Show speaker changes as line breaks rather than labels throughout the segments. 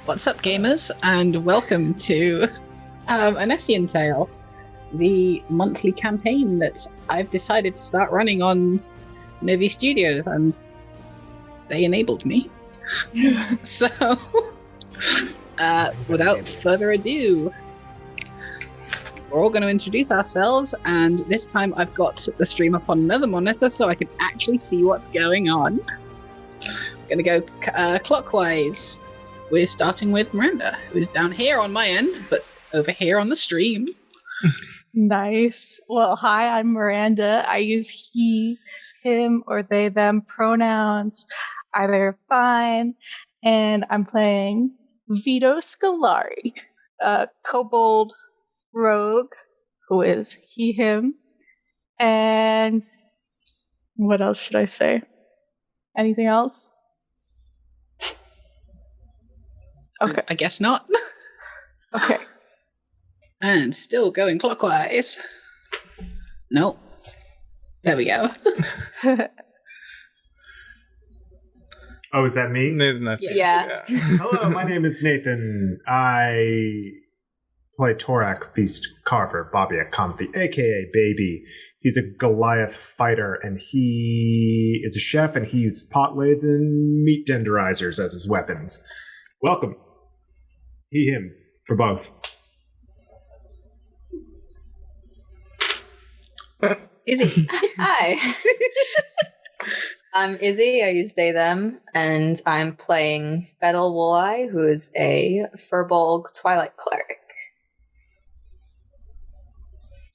What's up, gamers, and welcome to an Essian Tale, the monthly campaign that I've decided to start running on Novi Studios, and they enabled me. So, without further ado, we're all going to introduce ourselves, and this time I've got the stream up on another monitor so I can actually see what's going on. I'm going to go clockwise. We're starting with Miranda, who's down here on my end, but over here on the stream.
Nice. Well, hi, I'm Miranda. I use he, him, or they, them pronouns. Either fine. And I'm playing Vito Scolari, a kobold rogue, who is he, him. And what else should I say? Anything else? Okay.
I guess not.
Okay.
And still going clockwise. Nope. There we go.
Oh, is that me?
Nathan, that's
Yeah.
Hello, my name is Nathan. I play Torak Feast Carver, Bobby Akanthi, aka Baby. He's a Goliath fighter, and he is a chef, and he uses pot lids and meat tenderizers as his weapons. Welcome. He, him, for both.
Izzie.
Hi. I'm Izzie. I use they, them, and I'm playing Fedel Wooleye, who is a Furbolg Twilight Cleric.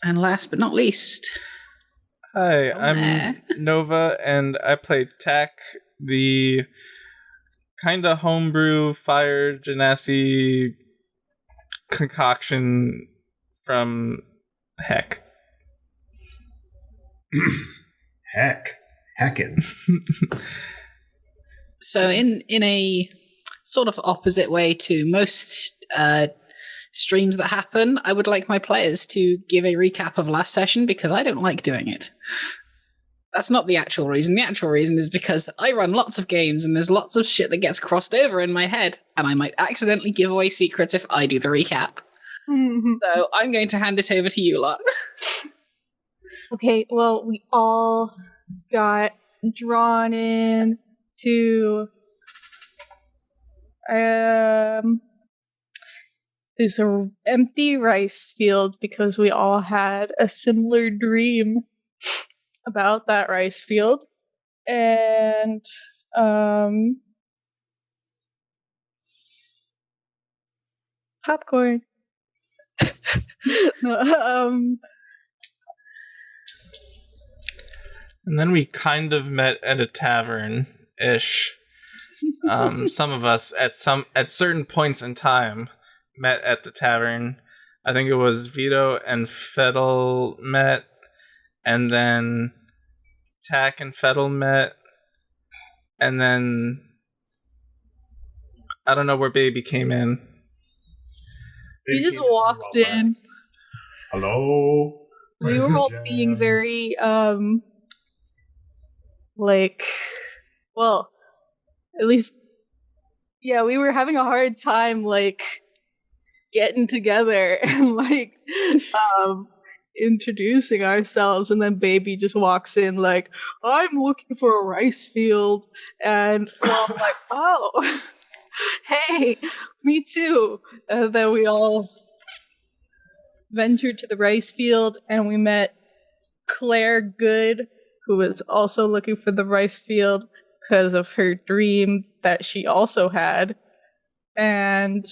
And last but not least...
Hi, I'm Nova, and I play Tack, the kinda homebrew fire genasi concoction from Heck.
Heckin'.
So in a sort of opposite way to most streams that happen, I would like my players to give a recap of last session because I don't like doing it. That's not the actual reason. The actual reason is because I run lots of games and there's lots of shit that gets crossed over in my head, and I might accidentally give away secrets if I do the recap. So I'm going to hand it over to you lot.
Okay, well, we all got drawn in to this empty rice field because we all had a similar dream about that rice field. And popcorn. No,
And then we kind of met at a tavern-ish. Some of us at certain points in time met at the tavern. I think it was Vito and Fedel met, and then Tack and Fedel met, and then I don't know where Baby came in.
he just walked in.
Hello?
We were all being very, well, at least, yeah, we were having a hard time, getting together and, introducing ourselves, and then Baby just walks in I'm looking for a rice field, and we're all like, oh, hey, me too. And then we all ventured to the rice field, and we met Claire Good, who was also looking for the rice field because of her dream that she also had. And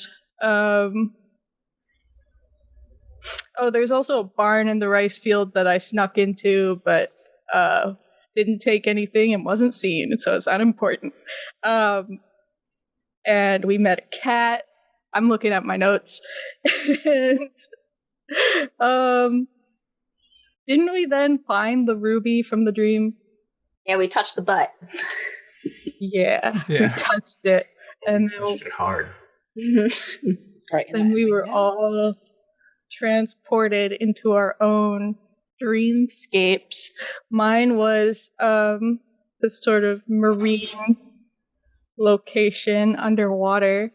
there's also a barn in the rice field that I snuck into, but didn't take anything and wasn't seen, so it's unimportant. And we met a cat. I'm looking at my notes. And didn't we then find the ruby from the dream?
Yeah, we touched the butt.
Yeah. We touched it. And then
Touched it hard.
Right.
then we were all transported into our own dreamscapes. Mine was this sort of marine location underwater,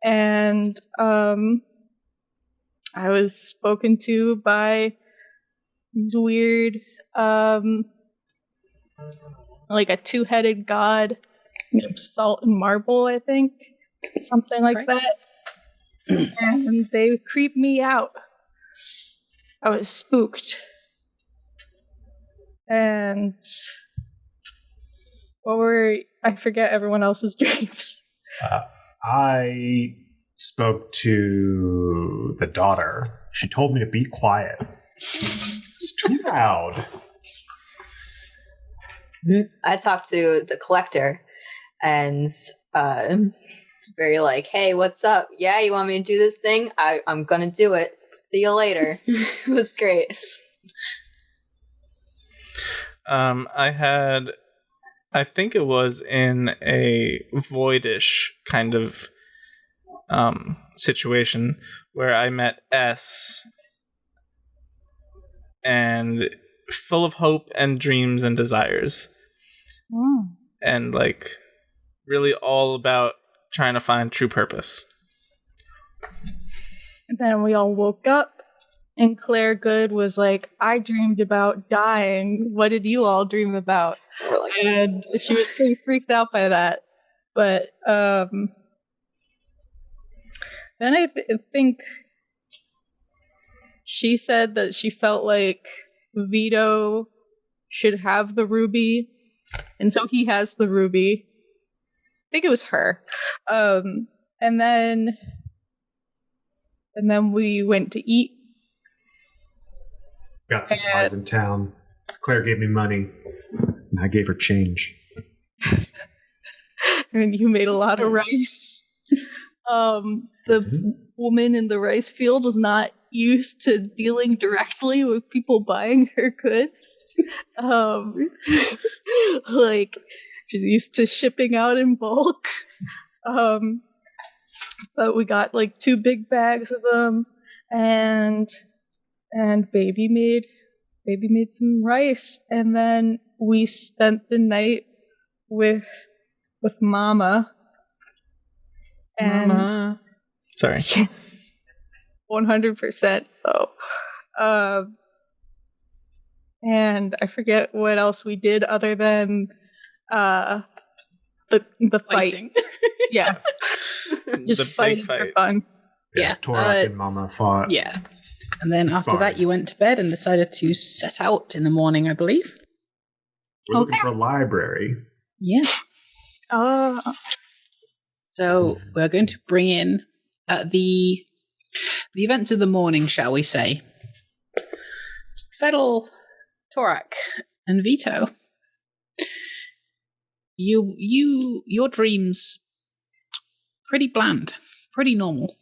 and I was spoken to by these weird, like a two-headed god, salt and marble, I think, something like that. And they creeped me out. I was spooked. And I forget everyone else's dreams.
I spoke to the daughter. She told me to be quiet. It's too loud.
I talked to the collector, and it's very like, hey, what's up? Yeah, you want me to do this thing? I'm gonna do it. See you later. It was great.
I think it was in a voidish kind of situation where I met S, and full of hope and dreams and desires. And like really all about trying to find true purpose.
And then we all woke up, and Claire Good was like, I dreamed about dying. What did you all dream about? And she was pretty freaked out by that. But then I think she said that she felt like Vito should have the ruby, and so he has the ruby. I think it was her. And then we went to eat.
Got supplies in town. Claire gave me money, and I gave her change.
And you made a lot of rice. The woman in the rice field was not used to dealing directly with people buying her goods. Like, she's used to shipping out in bulk. But we got like 2 big bags of them, and baby made some rice, and then we spent the night with Mama. And
Mama. Sorry.
Yes, 100%. Oh, and I forget what else we did other than the fight.
Fighting.
Yeah, just
The
fighting
big fight.
for fun.
Yeah,
Torak and Mama fought.
Yeah. And then after
Sparring.
that, you went to bed and decided to set out in the morning, I believe.
We're looking for a library.
Yeah. So we're going to bring in the events of the morning, shall we say. Fedel, Torak, and Vito. Your dreams pretty bland, pretty normal.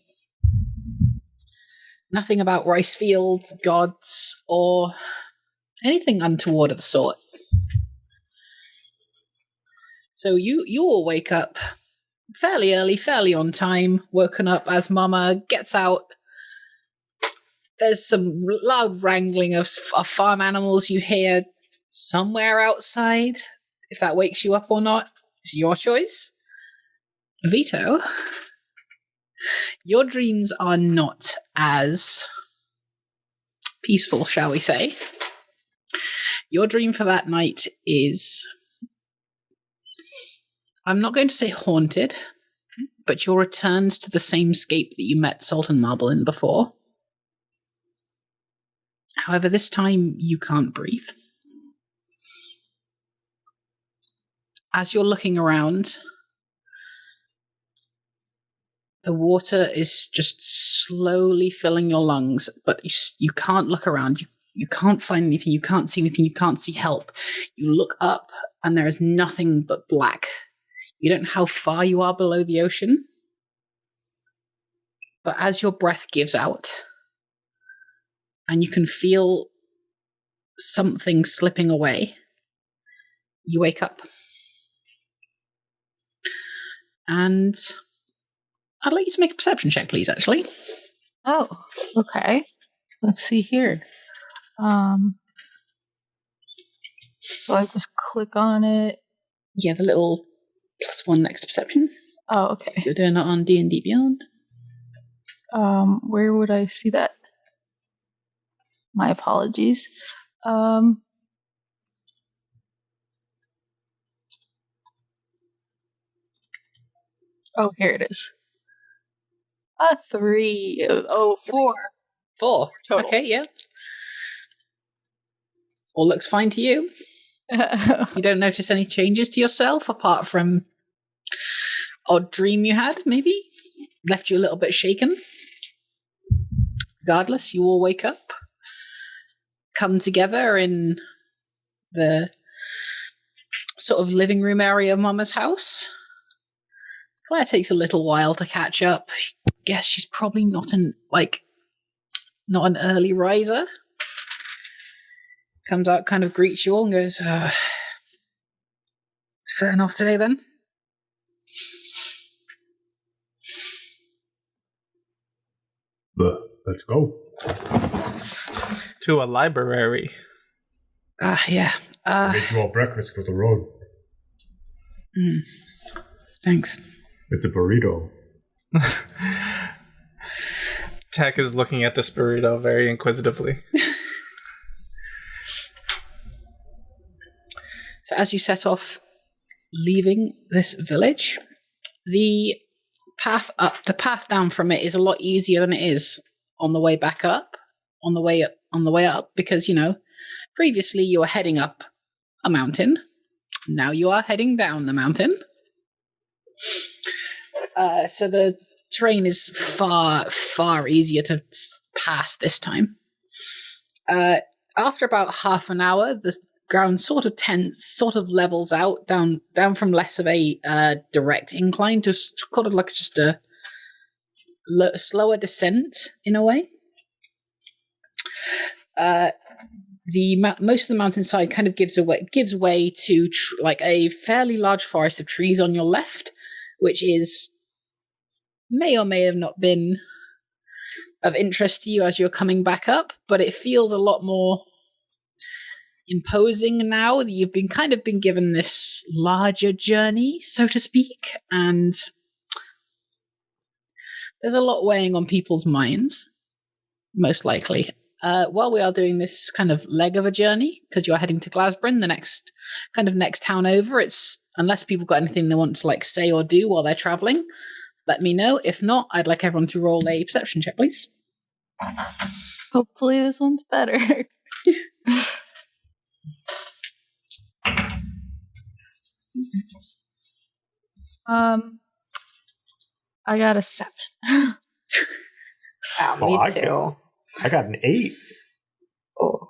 Nothing about rice fields, gods, or anything untoward of the sort. So you all wake up fairly early, fairly on time, woken up as Mama gets out. There's some loud wrangling of farm animals you hear somewhere outside. If that wakes you up or not, it's your choice. Vito, your dreams are not as peaceful, shall we say. Your dream for that night is, I'm not going to say haunted, but your returns to the same scape that you met Salt and Marble in before. However, this time you can't breathe. As you're looking around, the water is just slowly filling your lungs, but you can't look around. You can't find anything. You can't see anything. You can't see help. You look up, and there is nothing but black. You don't know how far you are below the ocean. But as your breath gives out, and you can feel something slipping away, you wake up. And I'd like you to make a perception check, please, actually.
Oh, okay. Let's see here. So I just click on it.
Yeah, the little +1 next to perception.
Oh, okay.
You're doing it on D&D Beyond.
Where would I see that? My apologies. Oh, here it is. A 3. Oh, 4.
4
Total.
Okay, yeah. All looks fine to you. You don't notice any changes to yourself apart from odd dream you had, maybe? Left you a little bit shaken. Regardless, you all wake up, come together in the sort of living room area of Mama's house. Claire takes a little while to catch up. Guess she's probably not an early riser. Comes out, kind of greets you all and goes, setting off today then?
Let's go.
To a library.
Yeah.
I made you all breakfast for the road.
Thanks.
It's a burrito.
Tech is looking at this burrito very inquisitively.
So as you set off, leaving this village, the path down from it is a lot easier than it is on the way back up, on the way up, because, previously you were heading up a mountain. Now you are heading down the mountain. So the terrain is far, far easier to pass this time. After about half an hour, the ground sort of levels out down from less of a direct incline to kind of like just a slower descent in a way. Most of the mountainside kind of gives way to like a fairly large forest of trees on your left, which may or may have not been of interest to you as you're coming back up, but it feels a lot more imposing now that you've been given this larger journey, so to speak, and there's a lot weighing on people's minds, most likely. While we are doing this kind of leg of a journey, because you're heading to Glasbryn, the next town over, it's unless people got anything they want to say or do while they're traveling, let me know. If not, I'd like everyone to roll a perception check, please.
Hopefully this one's better. I got a 7.
Wow, me too.
I got an 8.
Oh.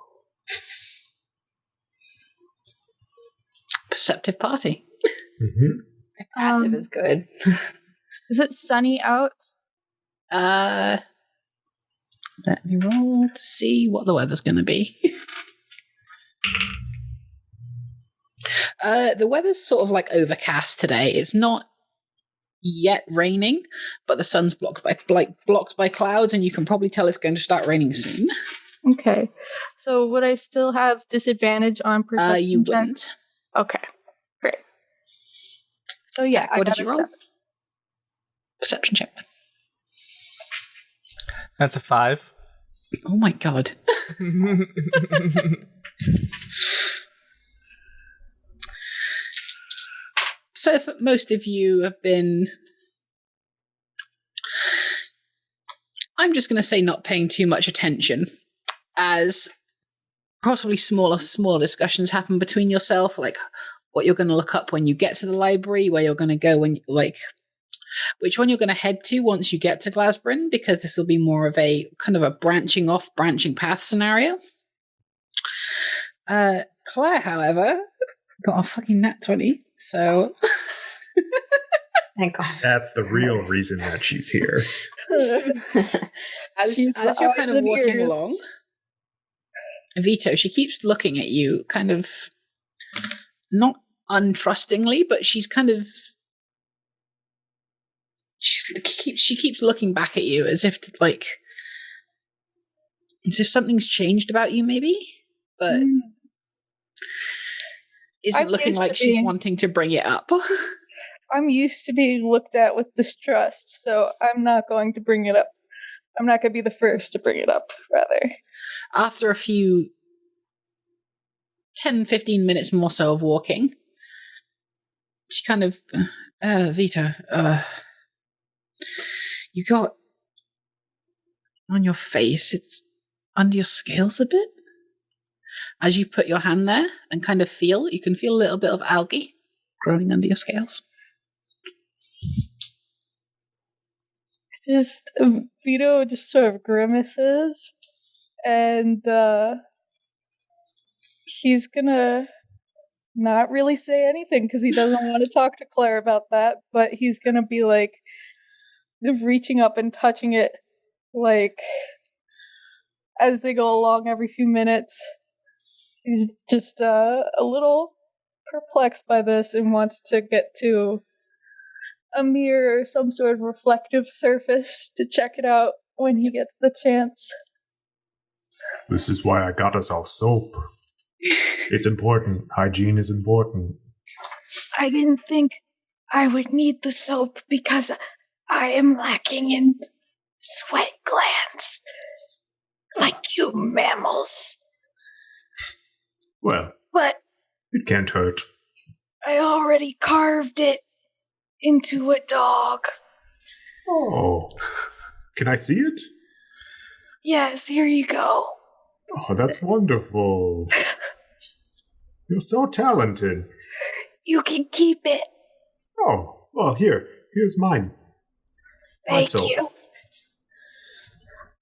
Perceptive party.
Mm-hmm.
My passive is good.
Is it sunny out?
Let me roll to see what the weather's going to be. The weather's sort of overcast today. It's not yet raining, but the sun's blocked by clouds, and you can probably tell it's going to start raining soon.
Okay. So would I still have disadvantage on perception
You
checks?
wouldn't.
Okay. Great. So yeah,
What
I
did
got
you
a
roll?
7.
Perception check.
That's a 5.
Oh my god. So if most of you have been, I'm just going to say not paying too much attention, as possibly smaller discussions happen between yourself, like what you're going to look up when you get to the library, where you're going to go when, which one you're going to head to once you get to Glasbryn, because this will be more of a kind of a branching path scenario. Claire, however, got a fucking nat 20, so...
Thank God.
That's the real reason that she's here.
As you're kind of walking along, Vito, she keeps looking at you, kind of not untrustingly, but she's kind of she keeps looking back at you as if something's changed about you, maybe, but isn't looking like she's wanting to bring it up.
I'm used to being looked at with distrust, so I'm not going to bring it up. I'm not going to be the first to bring it up, rather.
After a few 10, 15 minutes more so of walking, she kind of, Vito, you got on your face, it's under your scales a bit. As you put your hand there and kind of you can feel a little bit of algae growing under your scales.
Vito just sort of grimaces, and he's gonna not really say anything because he doesn't want to talk to Claire about that, but he's gonna be like reaching up and touching it like as they go along every few minutes. He's just a little perplexed by this and wants to get to a mirror or some sort of reflective surface to check it out when he gets the chance.
This is why I got us all soap. It's important. Hygiene is important.
I didn't think I would need the soap because I am lacking in sweat glands. Like you mammals.
Well,
but
it can't hurt.
I already carved it into a dog.
Oh, can I see it?
Yes, here you go.
Oh, that's wonderful. You're so talented.
You can keep it.
Oh, well, here's mine.
Thank you.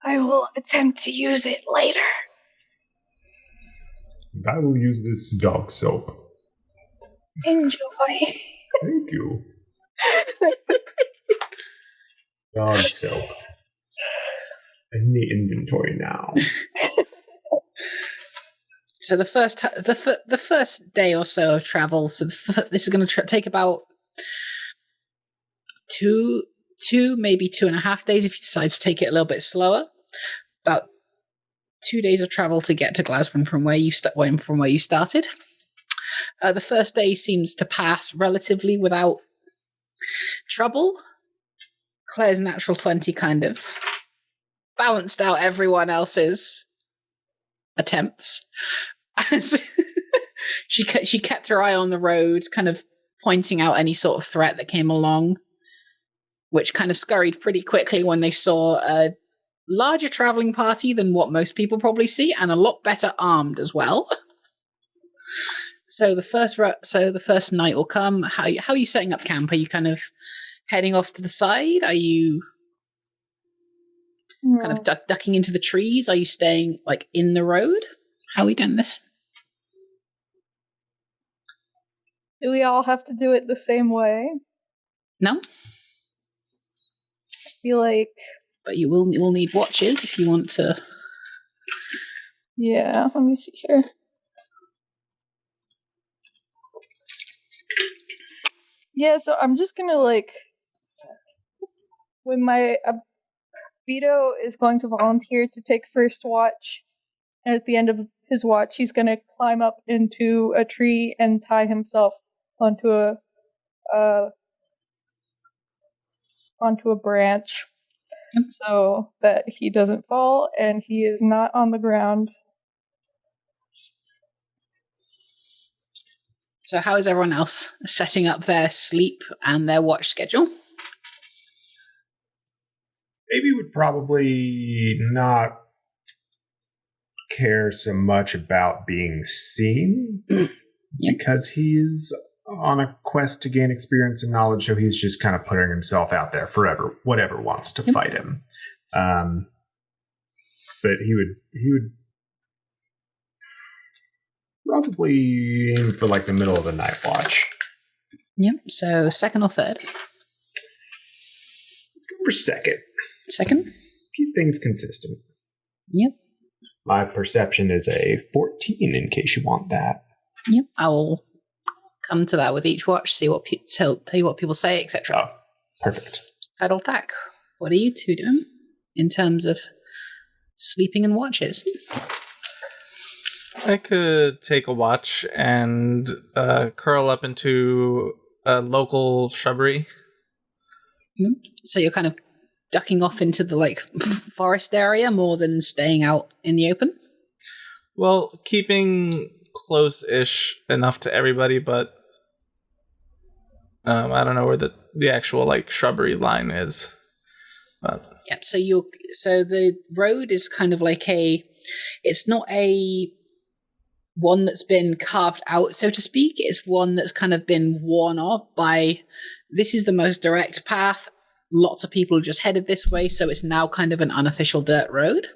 I will attempt to use it later.
And I will use this dog soap.
Enjoy.
Thank you. Dog soap. In the inventory now.
So the first day or so of travel. So this is going to take about two, maybe 2.5 days if you decide to take it a little bit slower. About 2 days of travel to get to Glasgow from where you started. The first day seems to pass relatively without trouble. Claire's natural 20 kind of balanced out everyone else's attempts. She kept her eye on the road, kind of pointing out any sort of threat that came along, which kind of scurried pretty quickly when they saw a larger traveling party than what most people probably see, and a lot better armed as well. So the first night will come. How are you setting up camp? Are you kind of heading off to the side? Are you kind of ducking into the trees? Are you staying like in the road? How are we doing this?
Do we all have to do it the same way?
No.
I feel like...
But you will need watches if you want to...
Yeah, let me see here. Yeah, so I'm just gonna when my Vito is going to volunteer to take first watch, and at the end of his watch, he's gonna climb up into a tree and tie himself onto a branch, so that he doesn't fall and he is not on the ground.
So how is everyone else setting up their sleep and their watch schedule?
Baby would probably not care so much about being seen because he's on a quest to gain experience and knowledge, so he's just kind of putting himself out there forever, whatever wants to fight him. But he would probably aim for like the middle of the night watch.
Yep. So second or third?
Let's go for second.
Second?
Keep things consistent.
Yep.
My perception is a 14 in case you want that.
Yep. I will come to that with each watch, see what tell you what people say, etc.
Oh, perfect.
Fiddletack, what are you two doing in terms of sleeping and watches?
I could take a watch and curl up into a local shrubbery.
So you're kind of ducking off into the like forest area more than staying out in the open?
Well, keeping close-ish enough to everybody, but I don't know where the actual like shrubbery line is. But
Yep. So the road is kind of like it's not a one that's been carved out, so to speak. It's one that's kind of been worn off by, this is the most direct path. Lots of people just headed this way, so it's now kind of an unofficial dirt road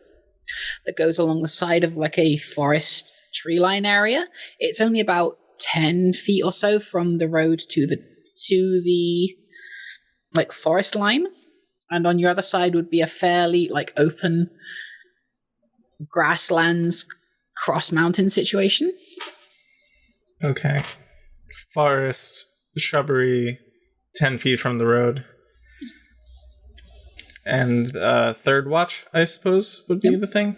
that goes along the side of like a forest tree line area. It's only about 10 feet or so from the road to the like forest line. And on your other side would be a fairly like open grasslands cross mountain situation.
okay, forest, shrubbery, 10 feet from the road, and third watch, I suppose, would be the thing.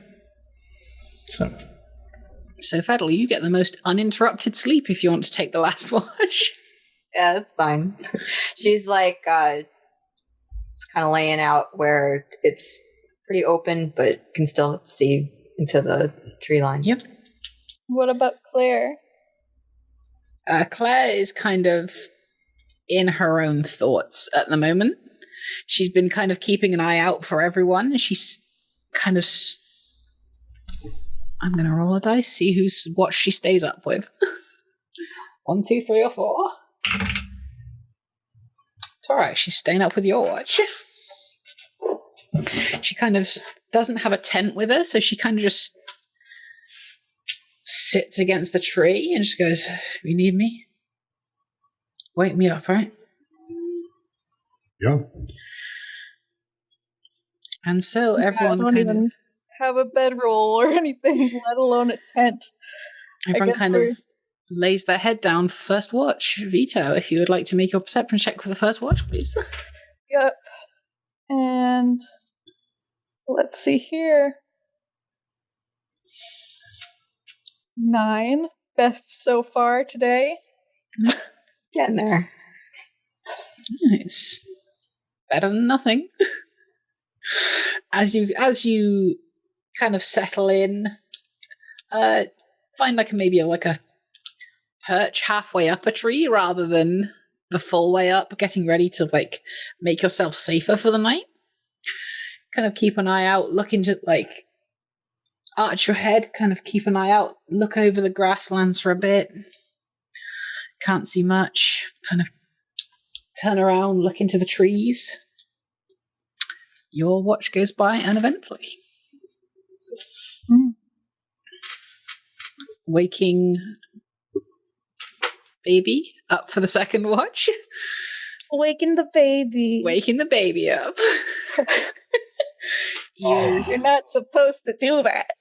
So
Fedel, you get the most uninterrupted sleep if you want to take the last watch.
Yeah, that's fine. She's like, just kind of laying out where it's pretty open, but can still see into the tree line.
Yep.
What about Claire?
Claire is kind of in her own thoughts at the moment. She's been kind of keeping an eye out for everyone. She's kind of... I'm going to roll a dice, see whose watch she stays up with. 1, 2, 3, or 4. It's alright, she's staying up with your watch. She kind of doesn't have a tent with her, so she kind of just sits against the tree and just goes, "You need me? Wake me up, right?"
Yeah.
And so everyone
I don't even have a bedroll or anything, let alone a tent.
everyone kind of lays their head down for first watch. Vito, if you would like to make your perception check for the first watch, please.
Yep. And let's see here. 9. Best so far today.
Getting there.
It's better than nothing. As you kind of settle in, find maybe a perch halfway up a tree rather than the full way up, getting ready to make yourself safer for the night. Kind of keep an eye out, look into arch your head, kind of keep an eye out, look over the grasslands for a bit. Can't see much. Kind of turn around, look into the trees. Your watch goes by uneventfully. Waking baby up for the second watch.
Waking the baby.
Waking the baby up.
You're not supposed to do that.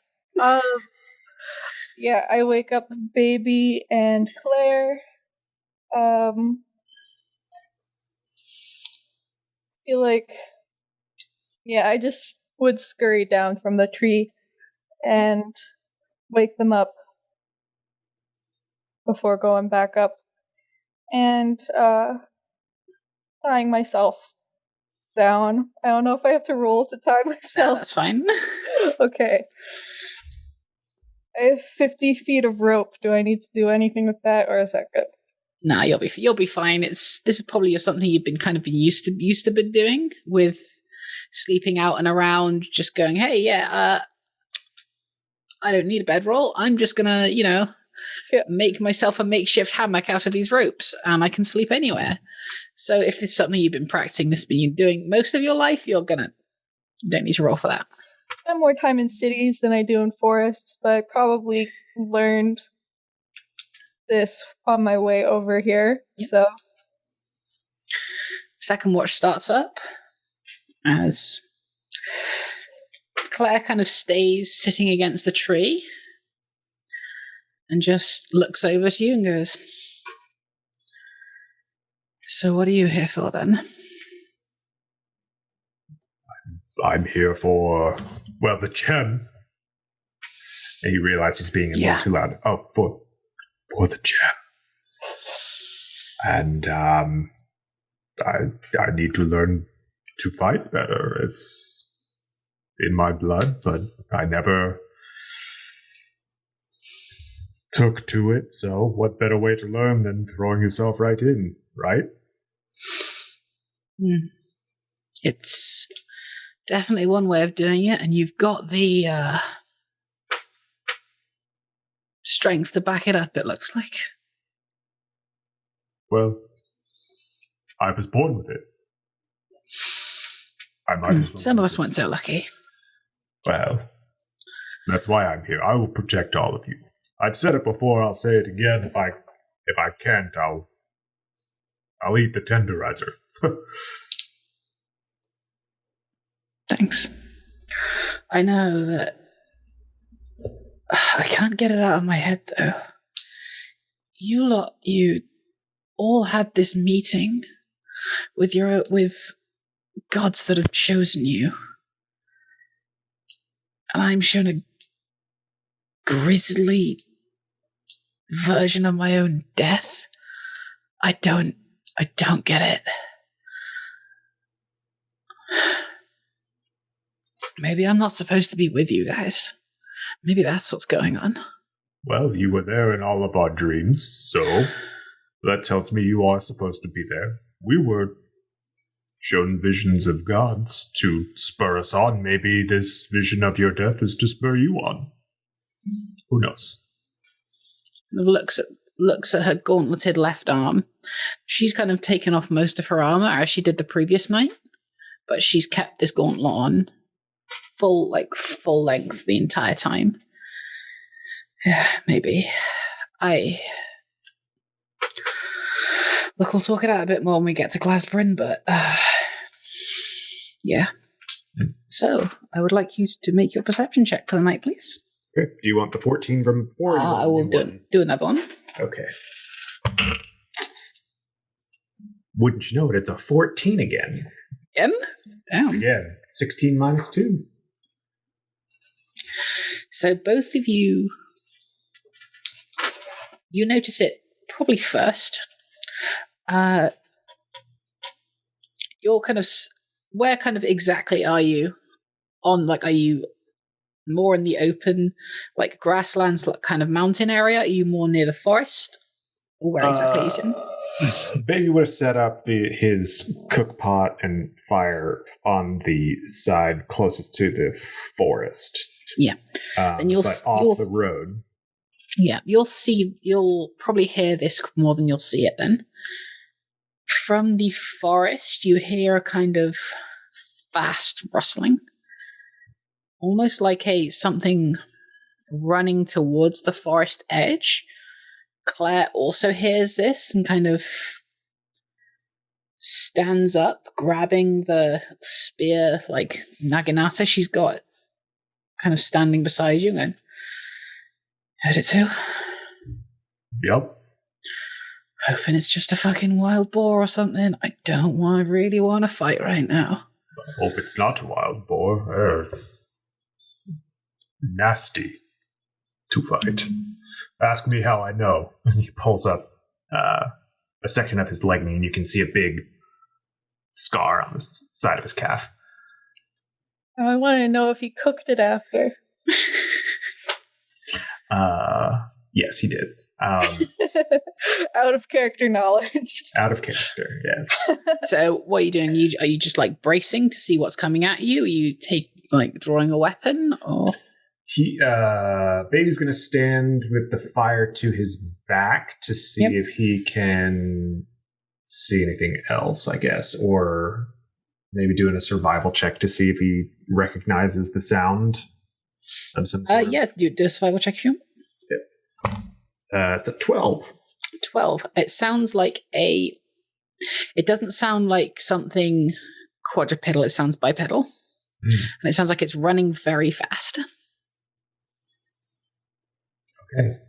Yeah, I wake up baby and Claire. Feel like, yeah, I just would scurry down from the tree and wake them up before going back up and tying myself down. I don't know if I have to roll to tie
No,
myself.
that's fine.
Okay. I have 50 feet of rope. Do I need to do anything with that, or is that good?
Nah, you'll be fine. This is probably something you've been kind of used to been doing with sleeping out and around, just going, hey, yeah, I don't need a bedroll. I'm just gonna, make myself a makeshift hammock out of these ropes, and I can sleep anywhere. So if it's something you've been practicing, this been doing most of your life, you don't need to roll for that.
I have more time in cities than I do in forests, but I probably learned this on my way over here.
Yep.
So
Second watch starts up as Claire kind of stays sitting against the tree and just looks over to you and goes, "So what are you here for then?"
I'm here for, the gem. And he realizes he's being a little too loud. Oh, for the gem. And I need to learn to fight better. It's in my blood, but I never took to it, so what better way to learn than throwing yourself right in, right?
It's definitely one way of doing it, and you've got the strength to back it up, it looks like.
Well, I was born with it. I might as well.
Some of us weren't so lucky.
Well, that's why I'm here. I will protect all of you. I've said it before, I'll say it again. If I can't, I'll eat the tenderizer.
Thanks. I know that I can't get it out of my head, though. You all had this meeting with gods that have chosen you. And I'm shown a grisly version of my own death. I don't get it. Maybe I'm not supposed to be with you guys. Maybe that's what's going on.
Well, you were there in all of our dreams, so that tells me you are supposed to be there. We were shown visions of gods to spur us on. Maybe this vision of your death is to spur you on. Who knows?
Looks at her gauntleted left arm. She's kind of taken off most of her armor as she did the previous night, but she's kept this gauntlet on full length the entire time. Yeah, maybe. Look, we'll talk it out a bit more when we get to Glasbryn, but yeah. So, I would like you to make your perception check for the night, please.
Okay. Do you want the 14 from before?
I will do another one.
Okay. Wouldn't you know it? It's a 14 again.
Again? Damn.
Again. 16 minus 2.
So both of you notice it probably first. You're where exactly are you on, are you more in the open, grasslands, kind of mountain area? Are you more near the forest? Or where exactly are you sitting?
Baby would have set up his cook pot and fire on the side closest to the forest.
Yeah. And
off the road.
Yeah, you'll probably hear this more than you'll see it then. From the forest, you hear a kind of fast rustling. Almost like something running towards the forest edge. Claire also hears this and kind of stands up, grabbing the spear, Naginata she's got, kind of standing beside you and going, heard it too?
Yep.
Hoping it's just a fucking wild boar or something. I don't really want to fight right now.
I hope it's not a wild boar. They're nasty to fight. Ask me how I know. And he pulls up a section of his leg, and you can see a big scar on the side of his calf.
I want to know if he cooked it after.
Yes, he did.
Out of character knowledge.
Out of character, yes.
So what are you doing? Are you just bracing to see what's coming at you? Are you drawing a weapon, or?
Baby's gonna stand with the fire to his back to see if he can see anything else, I guess, or maybe doing a survival check to see if he recognizes the sound of some sort.
Yeah, do a survival check if you want.
It's a 12.
12. It sounds like it doesn't sound like something quadrupedal, it sounds bipedal. And it sounds like it's running very fast.
Okay.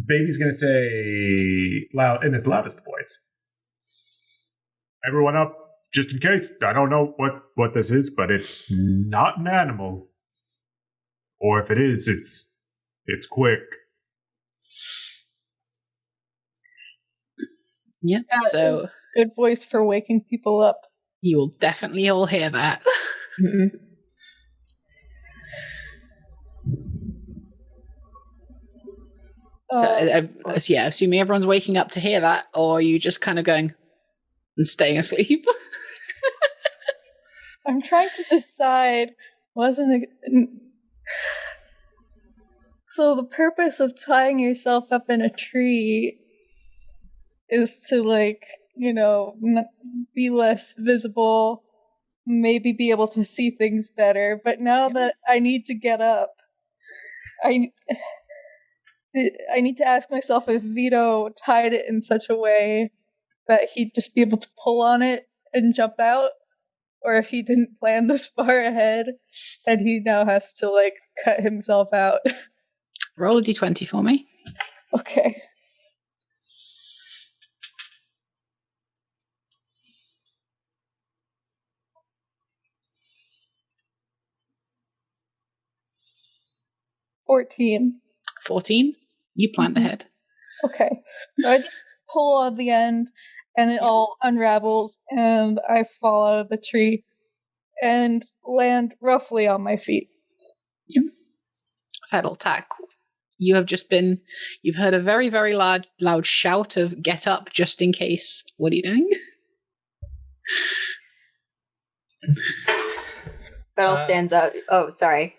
Baby's gonna say loud in his loudest voice. Everyone up, just in case. I don't know what this is, but it's not an animal. Or if it is, it's quick.
Yeah. So
good voice for waking people up.
you will definitely all hear that.
Mm-mm.
So yeah, assuming everyone's waking up to hear that, or are you just kind of going and staying asleep?
I'm trying to decide. So the purpose of tying yourself up in a tree is to, like, be less visible, maybe be able to see things better. But now that I need to get up, I need to ask myself if Vito tied it in such a way that he'd just be able to pull on it and jump out, or if he didn't plan this far ahead and he now has to, like, cut himself out.
Roll a d20 for me.
Okay. $14.
14. You planned ahead.
Okay. So I just pull on the end and it all unravels and I follow the tree and land roughly on my feet.
Yep. Fedel tack. You've heard a very, very loud shout of "Get up, just in case." What are you doing?
Fedel stands up. Oh, sorry.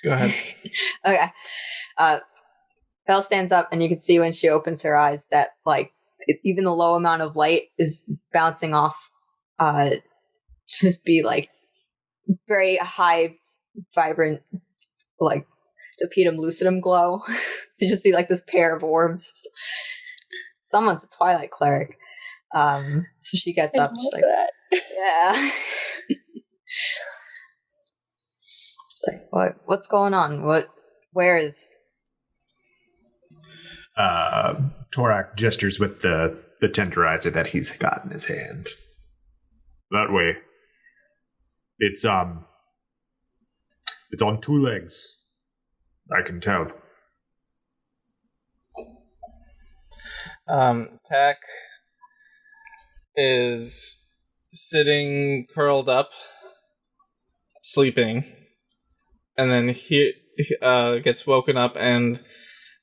Go ahead.
Okay. Fedel stands up, and you can see when she opens her eyes that, like, even the low amount of light is bouncing off, just be like very high, vibrant, like, Zopedum lucidum glow. So you just see, like, this pair of orbs. Someone's a Twilight cleric. So she gets up. She's like, yeah. She's like, what's going on? Where is...
Torak gestures with the tenderizer that he's got in his hand. That way. It's on 2 legs. I can tell.
Tack is sitting curled up, sleeping, and then he gets woken up, and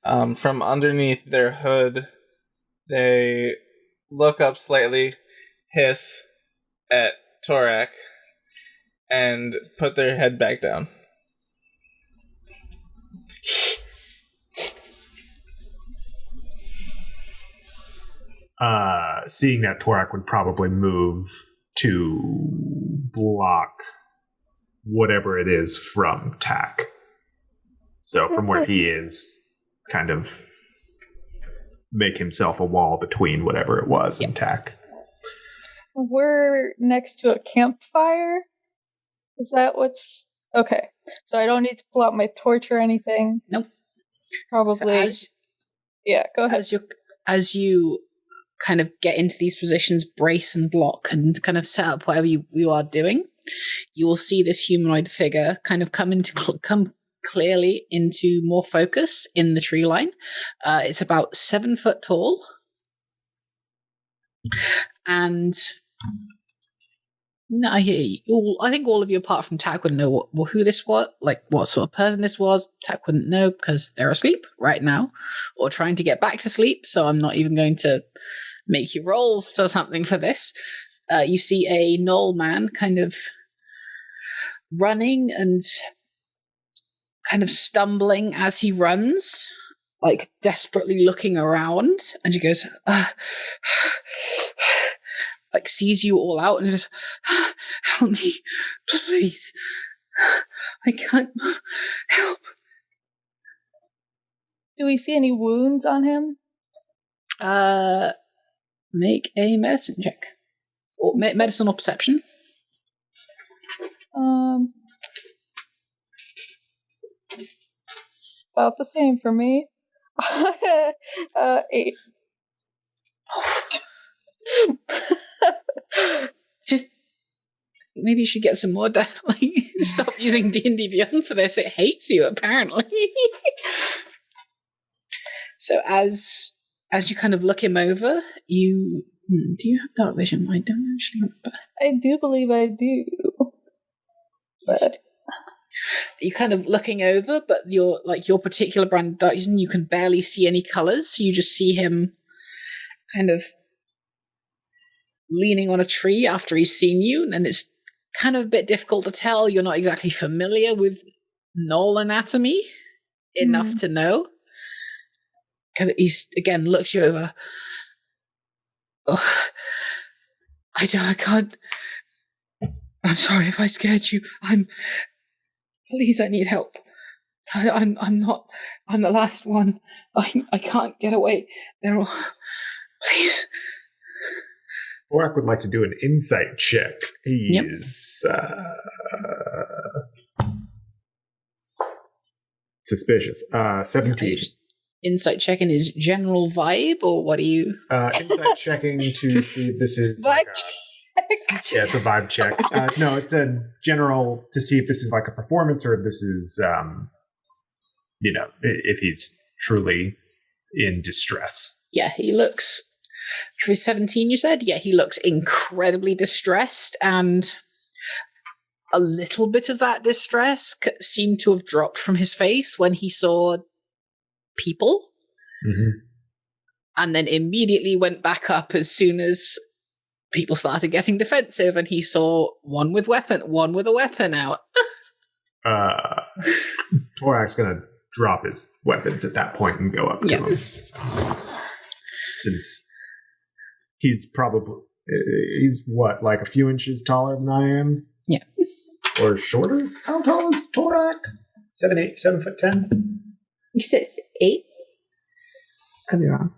from underneath their hood, they look up slightly, hiss at Torak, and put their head back down.
Seeing that Torak would probably move to block whatever it is from Tack. So from where he is, kind of make himself a wall between whatever it was and Tack.
We're next to a campfire? Is that what's... Okay. So I don't need to pull out my torch or anything?
Nope.
Probably. Yeah, go ahead.
As you kind of get into these positions, brace and block, and kind of set up whatever you are doing, you will see this humanoid figure kind of come clearly into more focus in the tree line. It's about 7 foot tall, and no, I think all of you apart from Tack would know who this was, like what sort of person this was. Tack wouldn't know because they're asleep right now or trying to get back to sleep, so I'm not even going to make you roll or something for this. You see a Knoll man kind of running and kind of stumbling as he runs, like desperately looking around, and he goes, like sees you all out and goes, help me, please. I can't help.
Do we see any wounds on him?
Make a medicine check. Or medicine or perception.
About the same for me. 8.
Just maybe you should get some more stop using D&D Beyond for this. It hates you apparently. So as as you kind of look him over, you do you have dark vision? I don't actually remember.
I do believe I do. But
You're kind of looking over, but your particular brand of dark vision, you can barely see any colors. So you just see him kind of leaning on a tree after he's seen you, and it's kind of a bit difficult to tell. You're not exactly familiar with Knoll anatomy enough to know. Kind of, he's again looks you over. Oh, I can't. I'm sorry if I scared you. Please, I need help. I'm not. I'm the last one. I can't get away. They're all. Please.
Torak would like to do an insight check. He's suspicious. 17.
Insight checking his general vibe, or what are you?
Insight checking to see if this is
vibe
check. Yeah, it's a vibe check. No, it's a general to see if this is like a performance or if this is, if he's truly in distress.
Yeah, he looks. For 17, you said? Yeah, he looks incredibly distressed, and a little bit of that distress seemed to have dropped from his face when he saw people, and then immediately went back up as soon as people started getting defensive, and he saw one with a weapon out.
Torak's gonna drop his weapons at that point and go up to him, since he's what, like a few inches taller than I am?
Yeah.
Or shorter? How tall is Torak? 7'10"?
You said 8? Could be wrong.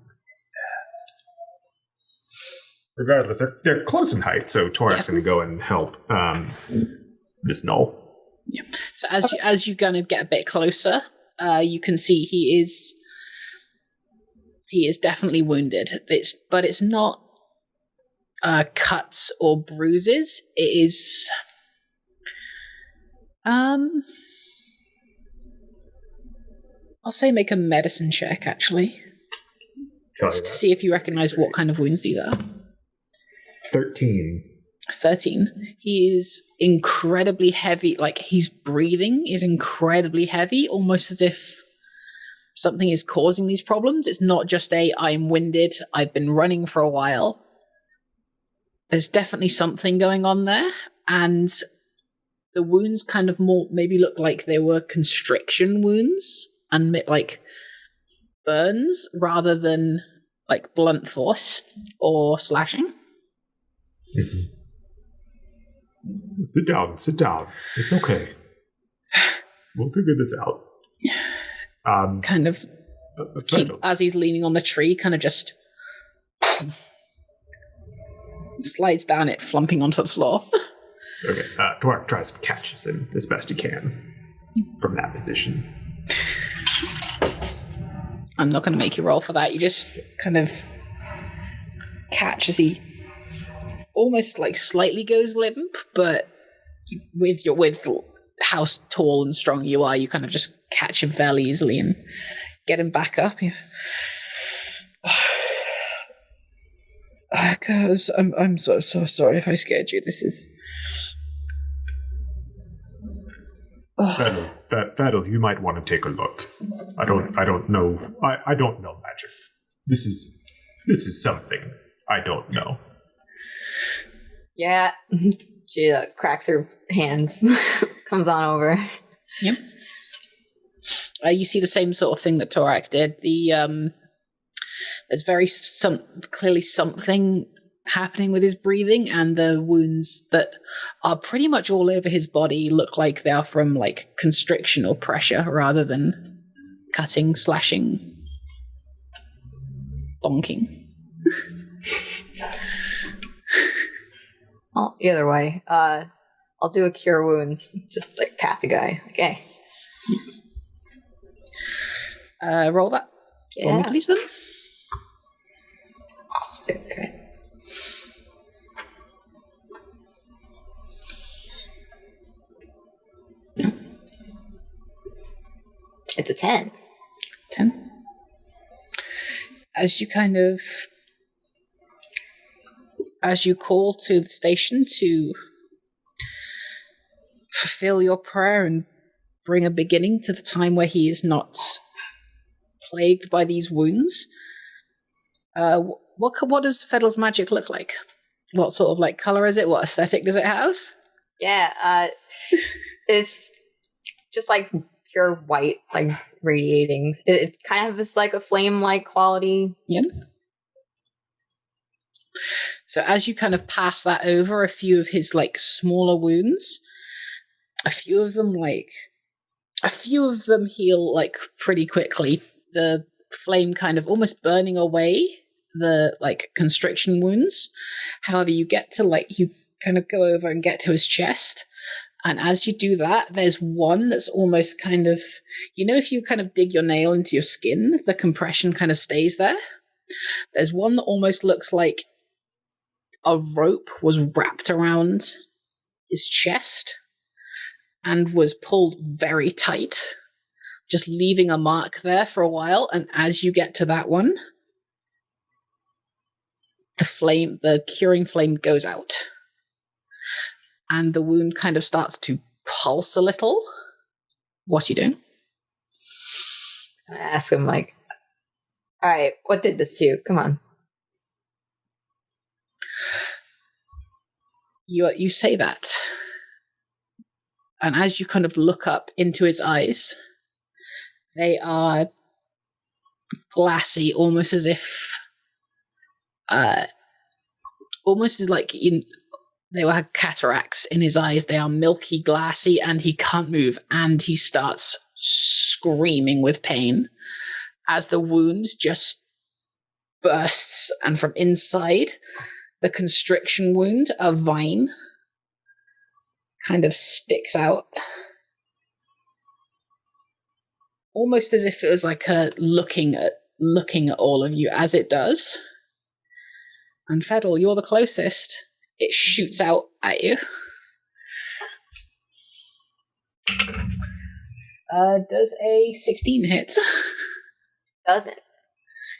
Regardless, they're close in height, so Torak's going to go and help this Knoll.
Yeah. So as you're going to get a bit closer, you can see he is definitely wounded. But it's not cuts or bruises. It is I'll say make a medicine check, actually. Just to see if you recognize what kind of wounds these are.
13.
He is incredibly heavy, like his breathing is incredibly heavy, almost as if something is causing these problems. It's not just I'm winded, I've been running for a while. There's definitely something going on there, and the wounds kind of more maybe look like they were constriction wounds and like burns rather than like blunt force or slashing.
Sit down. It's okay. We'll figure this out.
Kind of as he's leaning on the tree, kind of just slides down it, flumping onto the floor.
Okay. Torak tries to catch him as best he can from that position.
I'm not going to make you roll for that. You just kind of catch as he almost like slightly goes limp, but with how tall and strong you are, you kind of just catch him fairly easily and get him back up. Cause I'm so sorry if I scared you. This is
That'll you might want to take a look. I don't know. I don't know magic. This is something I don't know.
Yeah. She cracks her hands, comes on over.
Yep. You see the same sort of thing that Torak did. There's clearly something happening with his breathing, and the wounds that are pretty much all over his body look like they are from like constriction or pressure rather than cutting, slashing, bonking.
Well, either way, I'll do a cure wounds. Just like pat the guy. Okay.
Roll that.
Yeah.
Roll me, please, then.
I'll just do it. Okay. It's a 10.
10. as you call to the station to fulfill your prayer and bring a beginning to the time where he is not plagued by these wounds, what does Fedal's magic look like? What sort of like color is it? What aesthetic does it have?
Yeah, it's just like pure white, like radiating. It kind of is like a flame-like quality.
Yep. So as you kind of pass that over a few of his like smaller wounds, a few of them heal like pretty quickly. The flame kind of almost burning away the like constriction wounds. However, you get to like, you kind of go over and get to his chest. And as you do that, there's one that's almost kind of, if you kind of dig your nail into your skin, the compression kind of stays there. There's one that almost looks like a rope was wrapped around his chest and was pulled very tight, just leaving a mark there for a while. And as you get to that one, the curing flame goes out. And the wound kind of starts to pulse a little. What are you doing?
I ask him, like, all right, what did this to you? Come on.
You say that. And as you kind of look up into his eyes, they are glassy, almost as if... almost as like they had cataracts in his eyes. They are milky, glassy, and he can't move. And he starts screaming with pain as the wound just bursts. And from inside the constriction wound, a vine kind of sticks out. Almost as if it was like looking at all of you as it does. And Fedal, you're the closest. It shoots out at you. Does a 16 hit?
Doesn't.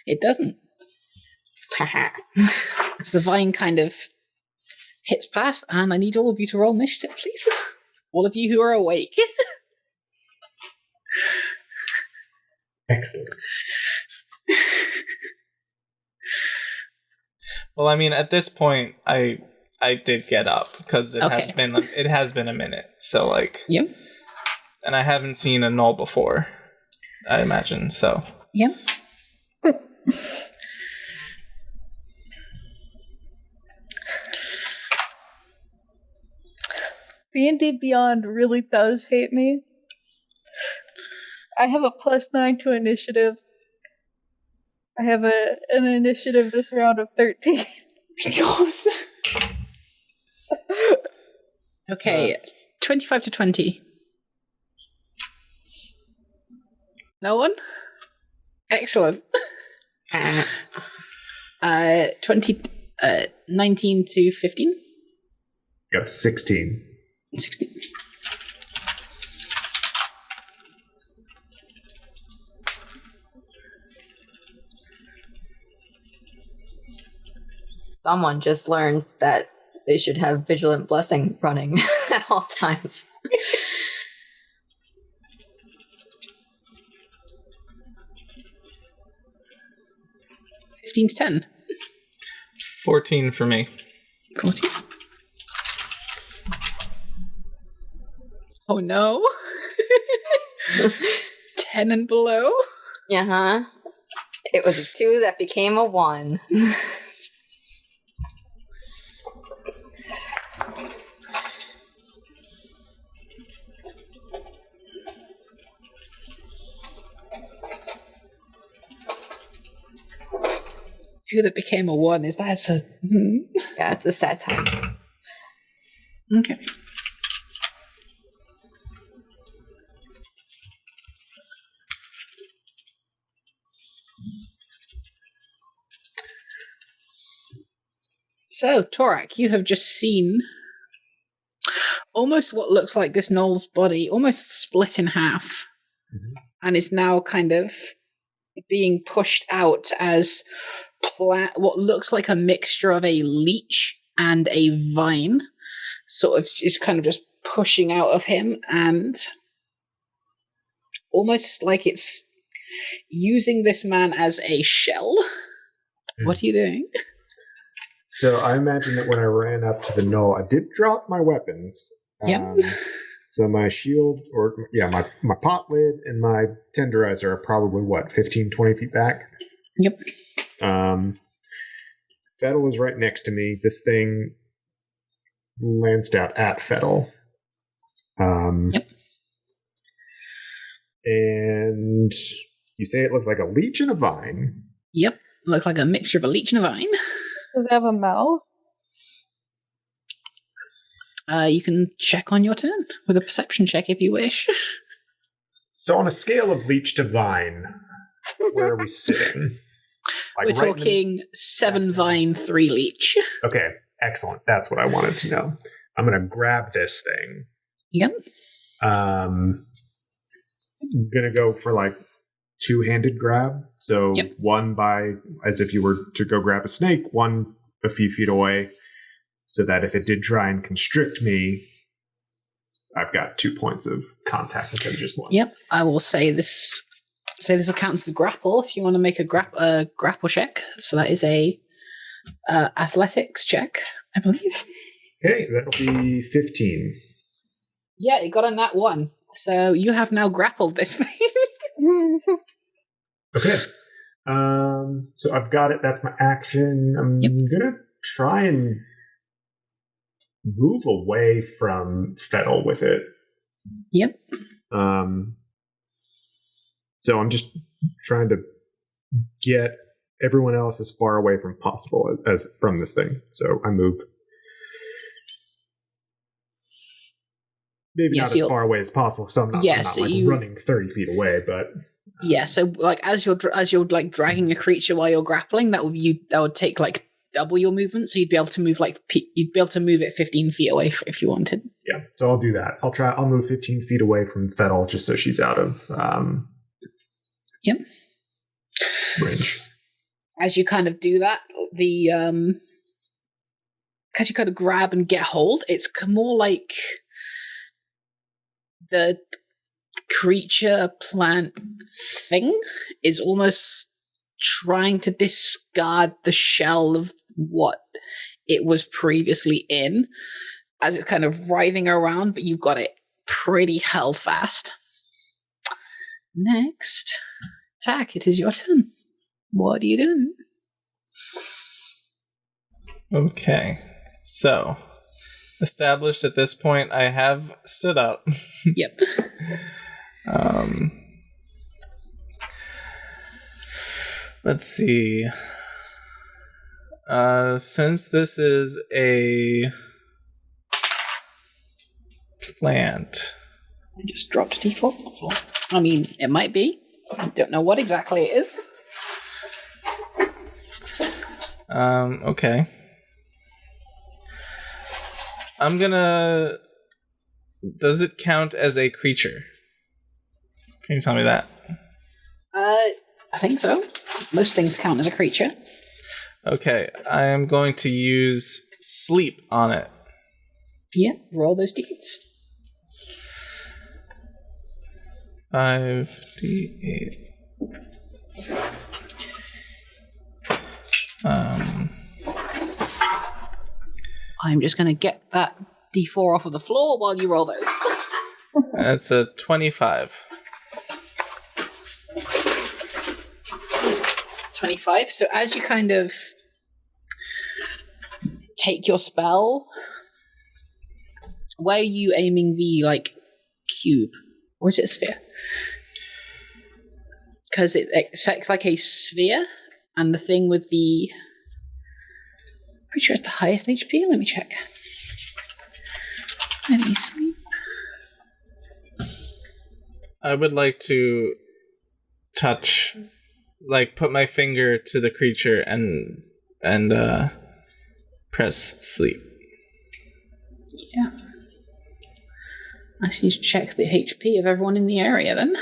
It doesn't. So the vine kind of hits past, and I need all of you to roll initiative, please. All of you who are awake.
Excellent.
Well, I mean, at this point, I did get up because it
Okay.
has been a minute. So like,
Yep.
and I haven't seen a null before, I imagine. So
Yep.
D&D Beyond really does hate me. I have a +9 to initiative. I have an initiative this round of 13.
God. Okay, 25 to 20. No one? Excellent. 19 to 15?
Got 16.
16.
Someone just learned that they should have Vigilant Blessing running at all times.
$15 to 10.
14 for me.
14. Oh no. 10 and below.
Uh-huh. It was a 2 that became a 1.
Two that became a 1. Is that a...
Yeah, it's a sad time.
Okay. So, Torak, you have just seen almost what looks like this Knoll's body almost split in half, and is now kind of being pushed out as what looks like a mixture of a leech and a vine, sort of is kind of just pushing out of him, and almost like it's using this man as a shell. What are you doing?
So I imagine that when I ran up to the knoll, I did drop my weapons.
Yep.
So my shield, my pot lid and my tenderizer are probably, 15, 20 feet back?
Yep.
Fettle is right next to me. This thing lanced out at Fettle.
Yep.
And you say it looks like a leech and a vine.
Yep. Looks like a mixture of a leech and a vine.
Does it have a mouth?
You can check on your turn with a perception check if you wish.
So on a scale of leech to vine, where are we sitting?
We're talking 7 vine, 3 leech.
Okay, excellent. That's what I wanted to know. I'm going to grab this thing.
Yep.
I'm going to go for like 2-handed grab. So one by, as if you were to go grab a snake, one a few feet away, so that if it did try and constrict me, I've got 2 points of contact instead of just one.
Yep. I will say this counts as grapple if you want to make a grapple check. So that is a athletics check, I believe.
Okay, that'll be 15.
Yeah, you got a nat 1. So you have now grappled this thing.
Okay. So I've got it. That's my action. I'm gonna try and move away from Fettle with it.
Yep.
So I'm just trying to get everyone else as far away from possible as from this thing. So I move. Maybe not as far away as possible, so I'm not running 30 feet away, but
yeah. So like as you're like dragging a creature while you're grappling, that would take like double your movement. So you'd be able to move it 15 feet away if you wanted.
Yeah. So I'll do that. I'll move 15 feet away from Fettle just so she's out of range.
As you kind of do that, because you kind of grab and get hold, it's more like the creature plant thing is almost trying to discard the shell of what it was previously in as it's kind of writhing around, but you've got it pretty held fast. Next attack, it is your turn. What are you doing?
Okay, so established at this point, I have stood up.
Yep.
Let's see. Since this is a plant,
I just dropped a d4. I mean, it might be. I don't know what exactly it is.
Okay. I'm gonna... Does it count as a creature? Can you tell me that?
I think so. Most things count as a creature.
Okay, I am going to use sleep on it.
Yeah, roll those d8s.
5d8.
I'm just going to get that d4 off of the floor while you roll those.
That's a 25.
25. So as you kind of take your spell, where are you aiming the cube, or is it a sphere? Because it affects like a sphere, and the thing with the pretty sure it's the highest HP. Let me check. Let me sleep.
I would like to touch, put my finger to the creature and press sleep.
Yeah. I just need to check the HP of everyone in the area then.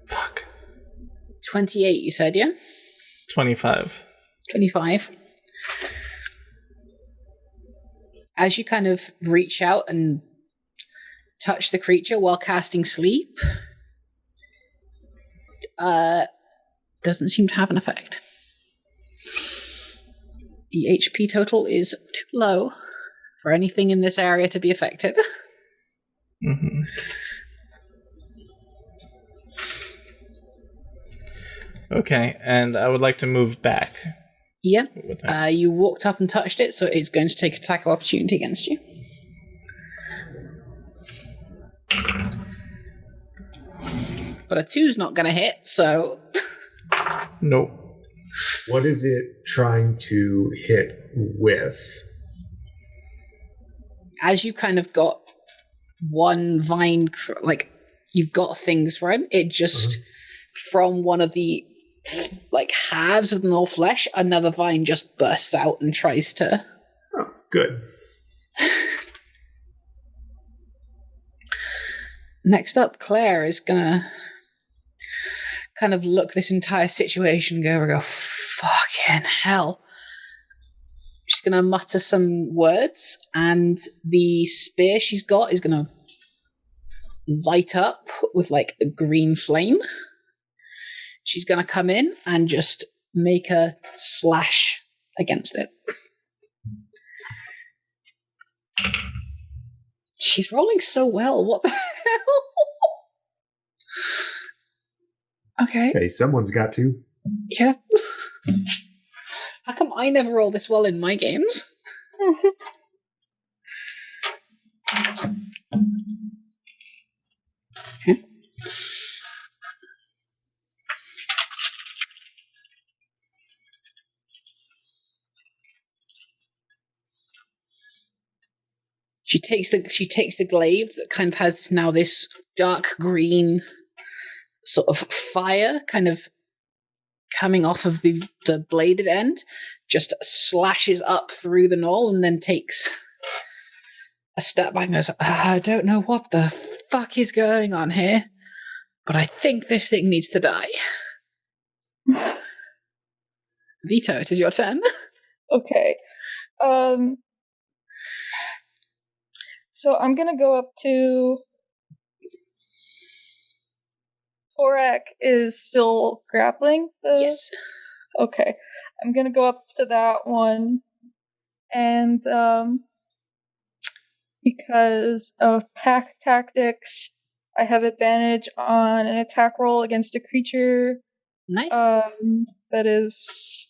Fuck.
28, you said, yeah?
25.
25. As you kind of reach out and touch the creature while casting sleep, doesn't seem to have an effect. The HP total is too low for anything in this area to be affected.
Mm-hmm. Okay, and I would like to move back.
Yeah.
With that.
You walked up and touched it, so it's going to take attack of opportunity against you. But a 2's not going to hit, so...
Nope.
What is it trying to hit with?
As you kind of got one vine, like, you've got things from it, just from one of the, like, halves of the null flesh, another vine just bursts out and tries to...
Oh, good.
Next up, Claire is gonna kind of look this entire situation and go, fucking hell. She's gonna mutter some words, and the spear she's got is gonna light up with like a green flame. She's gonna come in and just make a slash against it. She's rolling so well. What the hell? Okay.
Hey, someone's got to.
Yeah. How come I never roll this well in my games? Okay. She takes the glaive that kind of has now this dark green sort of fire kind of coming off of the bladed end, just slashes up through the knoll and then takes a step back and goes, I don't know what the fuck is going on here, but I think this thing needs to die. Vito, it is your turn.
Okay. So I'm gonna go up to... Torak is still grappling?
Yes.
Okay. I'm gonna go up to that one, and because of pack tactics, I have advantage on an attack roll against a creature
Nice.
that is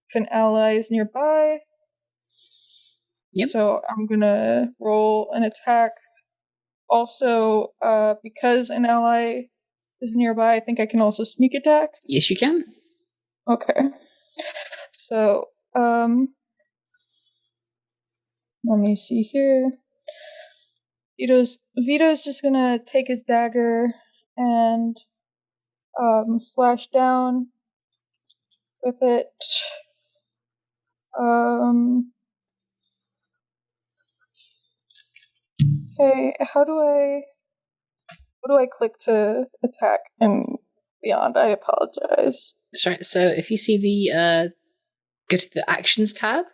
if an ally is nearby.
Yep.
So I'm gonna roll an attack. Also, because an ally is nearby, I think I can also sneak attack.
Yes, you can.
Okay. So, let me see here. Vito's just gonna take his dagger and slash down with it. Okay, how do I click to attack and beyond? I apologize.
Sorry, so if you see the go to the actions tab,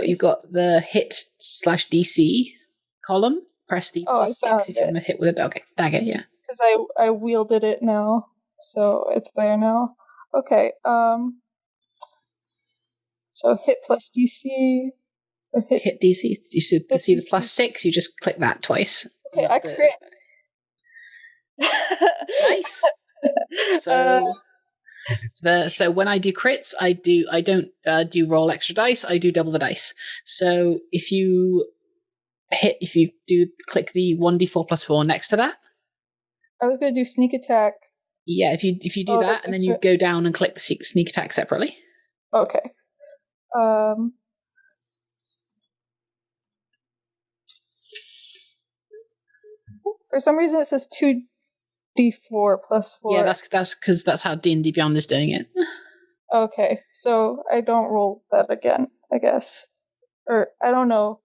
you've got the hit/DC column. Press the +6 if you want to hit with a dagger, yeah.
Because I wielded it now, so it's there now. Okay, so hit plus DC. Or
hit DC. You see the +6, you just click that twice.
Okay, I crit.
Nice. So when I do crits, I don't do roll extra dice. I do double the dice. So if you do click the 1d4 + 4 next to that.
I was gonna do sneak attack.
Yeah, if you do that and then you go down and click sneak attack separately.
Okay. For some reason it says 2d4 + 4.
Yeah, that's because that's how D&D Beyond is doing it.
Okay, so I don't roll that again, I guess. Or, I don't know.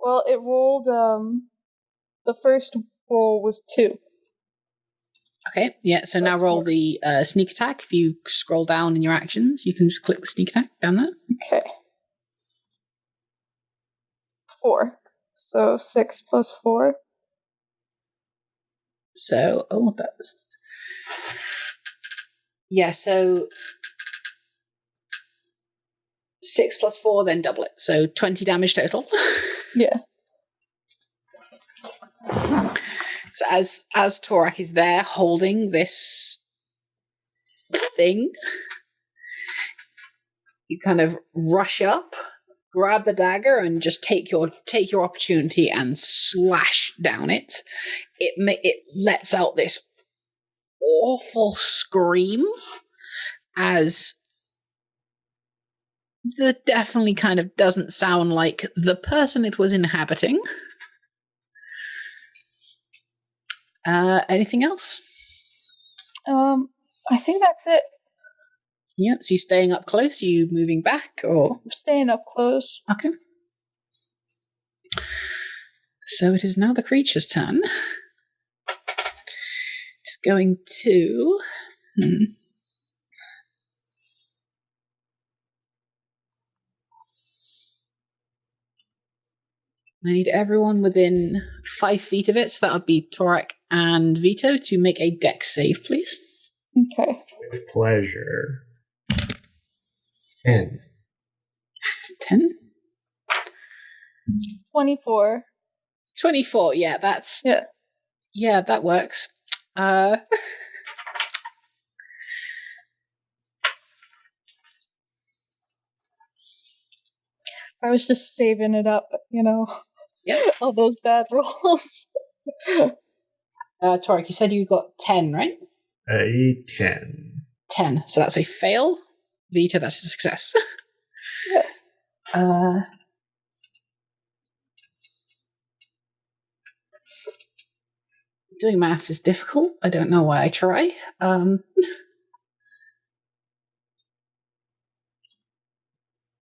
Well, it rolled, the first roll was 2.
Okay, yeah, so now
That's
roll
4.
the sneak attack. If you scroll down in your actions, you can just click the sneak attack down there.
Okay. 4. So 6 plus 4.
So, that was... Yeah, so 6 plus 4, then double it. So 20 damage total.
Yeah.
So as Torak is there holding this thing, you kind of rush up, grab the dagger, and just take your opportunity and slash down it. It lets out this awful scream as that definitely kind of doesn't sound like the person it was inhabiting. Anything else?
I think that's it.
Yeah, so you staying up close, you moving back, or?
I'm staying up close.
Okay. So it is now the creature's turn. It's going to... I need everyone within 5 feet of it, so that would be Torak and Vito, to make a dex save, please.
Okay.
With pleasure. 10.
10?
24.
24, yeah, that's...
Yeah.
Yeah, that works.
I was just saving it up,
Yeah.
all those bad rolls.
Torak, you said you got 10, right?
A 10.
10, so that's a fail. Vito, that's a success.
Yeah.
Doing maths is difficult. I don't know why I try.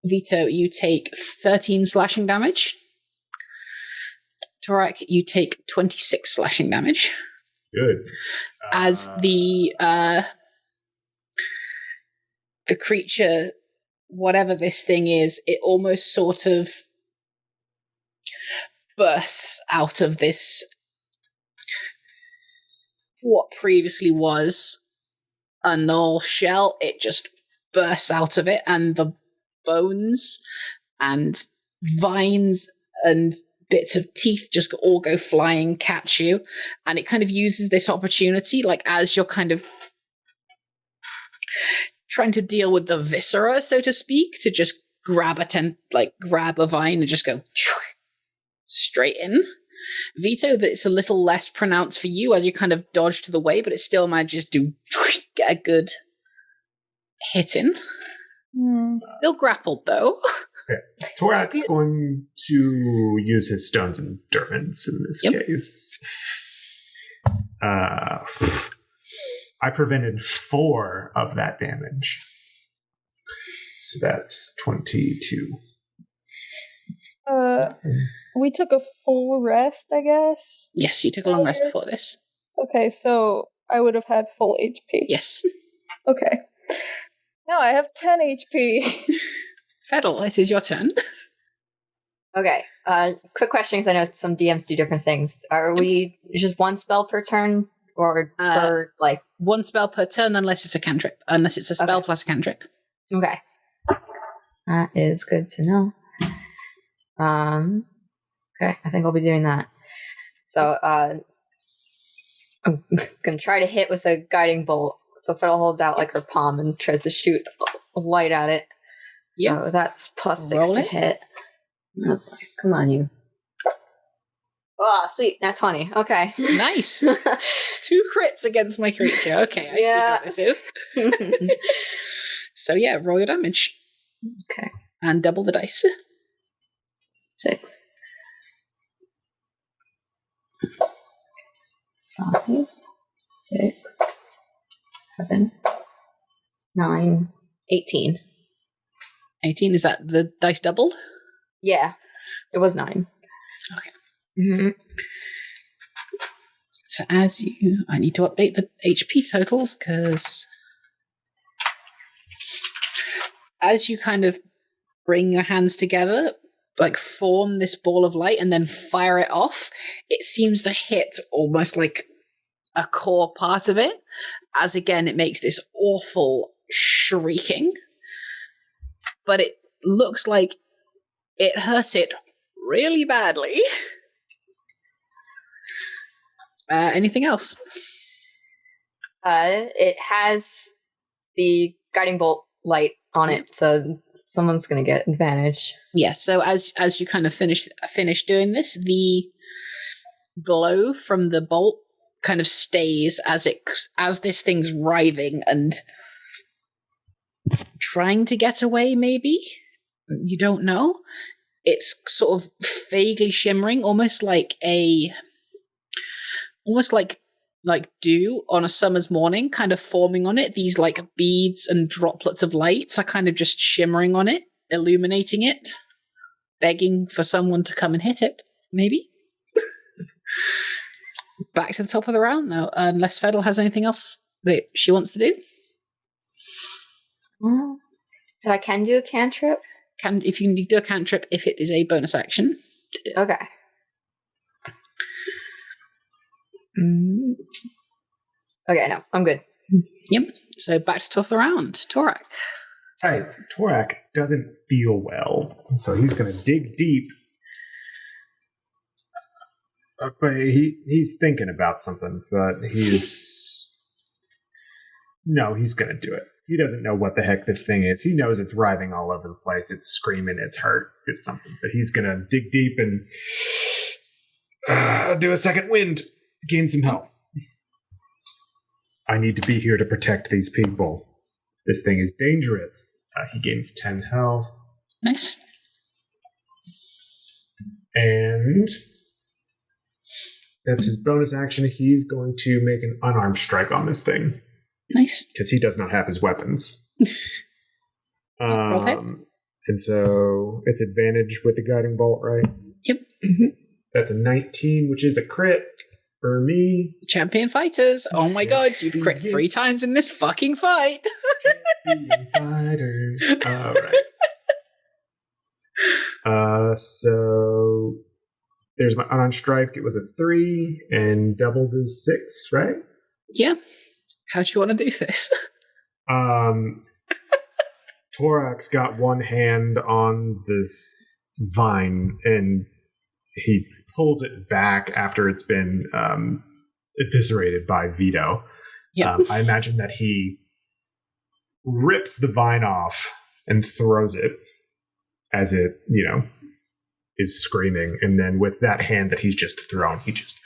Vito, you take 13 slashing damage. Torak, you take 26 slashing damage.
Good.
As the creature, whatever this thing is, it almost sort of bursts out of this, what previously was a null shell. It just bursts out of it, and the bones and vines and bits of teeth just all go flying, catch you, and it kind of uses this opportunity, like as you're kind of trying to deal with the viscera, so to speak, to just grab a vine and just go straight in. Vito, that's a little less pronounced for you as you kind of dodge to the way, but it still manages to get a good hit in. Still grappled, though.
Okay. Torak's going to use his stones and endurance in this case. I prevented 4 of that damage. So that's 22.
We took a full rest, I guess.
Yes, you took a long rest before this.
Okay, so I would have had full HP.
Yes.
Okay. Now I have 10 HP.
Fedel, it is your turn.
Okay. Quick question, because I know some DMs do different things. Are we just 1 spell per turn, or per
1 spell per turn, unless it's a cantrip. Unless it's a spell plus a cantrip.
Okay. That is good to know. Okay, I think I'll be doing that. So, I'm gonna try to hit with a guiding bolt. So Fedel holds out her palm and tries to shoot a light at it. So that's plus 6 to hit. Oh, come on, you. Oh, sweet. That's 20. Okay.
Nice. 2 crits against my creature. Okay, I see how this is. So yeah, roll your damage.
Okay.
And double the dice.
6. 5, 6, 7, 9, 18.
18, is that the dice doubled?
Yeah, it was 9.
Okay.
Mm-hmm.
So I need to update the HP totals, because as you kind of bring your hands together, like form this ball of light and then fire it off, it seems to hit almost like a core part of it, as again it makes this awful shrieking. But it looks like it hurt it really badly. Anything else?
It has the guiding bolt light on it, so someone's going to get advantage.
Yeah, so as you kind of finish doing this, the glow from the bolt kind of stays as this thing's writhing and trying to get away, maybe? You don't know. It's sort of vaguely shimmering, almost like dew on a summer's morning, kind of forming on it. These like beads and droplets of lights are kind of just shimmering on it, illuminating it, begging for someone to come and hit it, maybe. Back to the top of the round, though, unless Fedel has anything else that she wants to do.
So I can do a cantrip?
If you can do a cantrip, if it is a bonus action.
Okay. Okay, no, I'm good.
Yep. So back to top of the round. Torak.
Hey, Torak doesn't feel well, so he's going to dig deep. But he's thinking about something, but he's going to do it. He doesn't know what the heck this thing is. He knows it's writhing all over the place. It's screaming. It's hurt. It's something. But he's going to dig deep and do a second wind. Gain some health. I need to be here to protect these people. This thing is dangerous. He gains 10 health.
Nice.
And that's his bonus action. He's going to make an unarmed strike on this thing.
Nice.
Because he does not have his weapons.
Okay.
And so it's advantage with the guiding bolt, right?
Yep. Mm-hmm.
That's a 19, which is a crit for me.
Champion fighters. Oh my god, you've crit 3 times in this fucking fight.
Champion fighters. All right. So there's my unarmed strike. It was a 3 and doubled is 6, right?
Yeah. How do you want to do this?
Torak's got one hand on this vine and he pulls it back after it's been eviscerated by Vito.
Yeah.
I imagine that he rips the vine off and throws it as it, is screaming. And then with that hand that he's just thrown, he just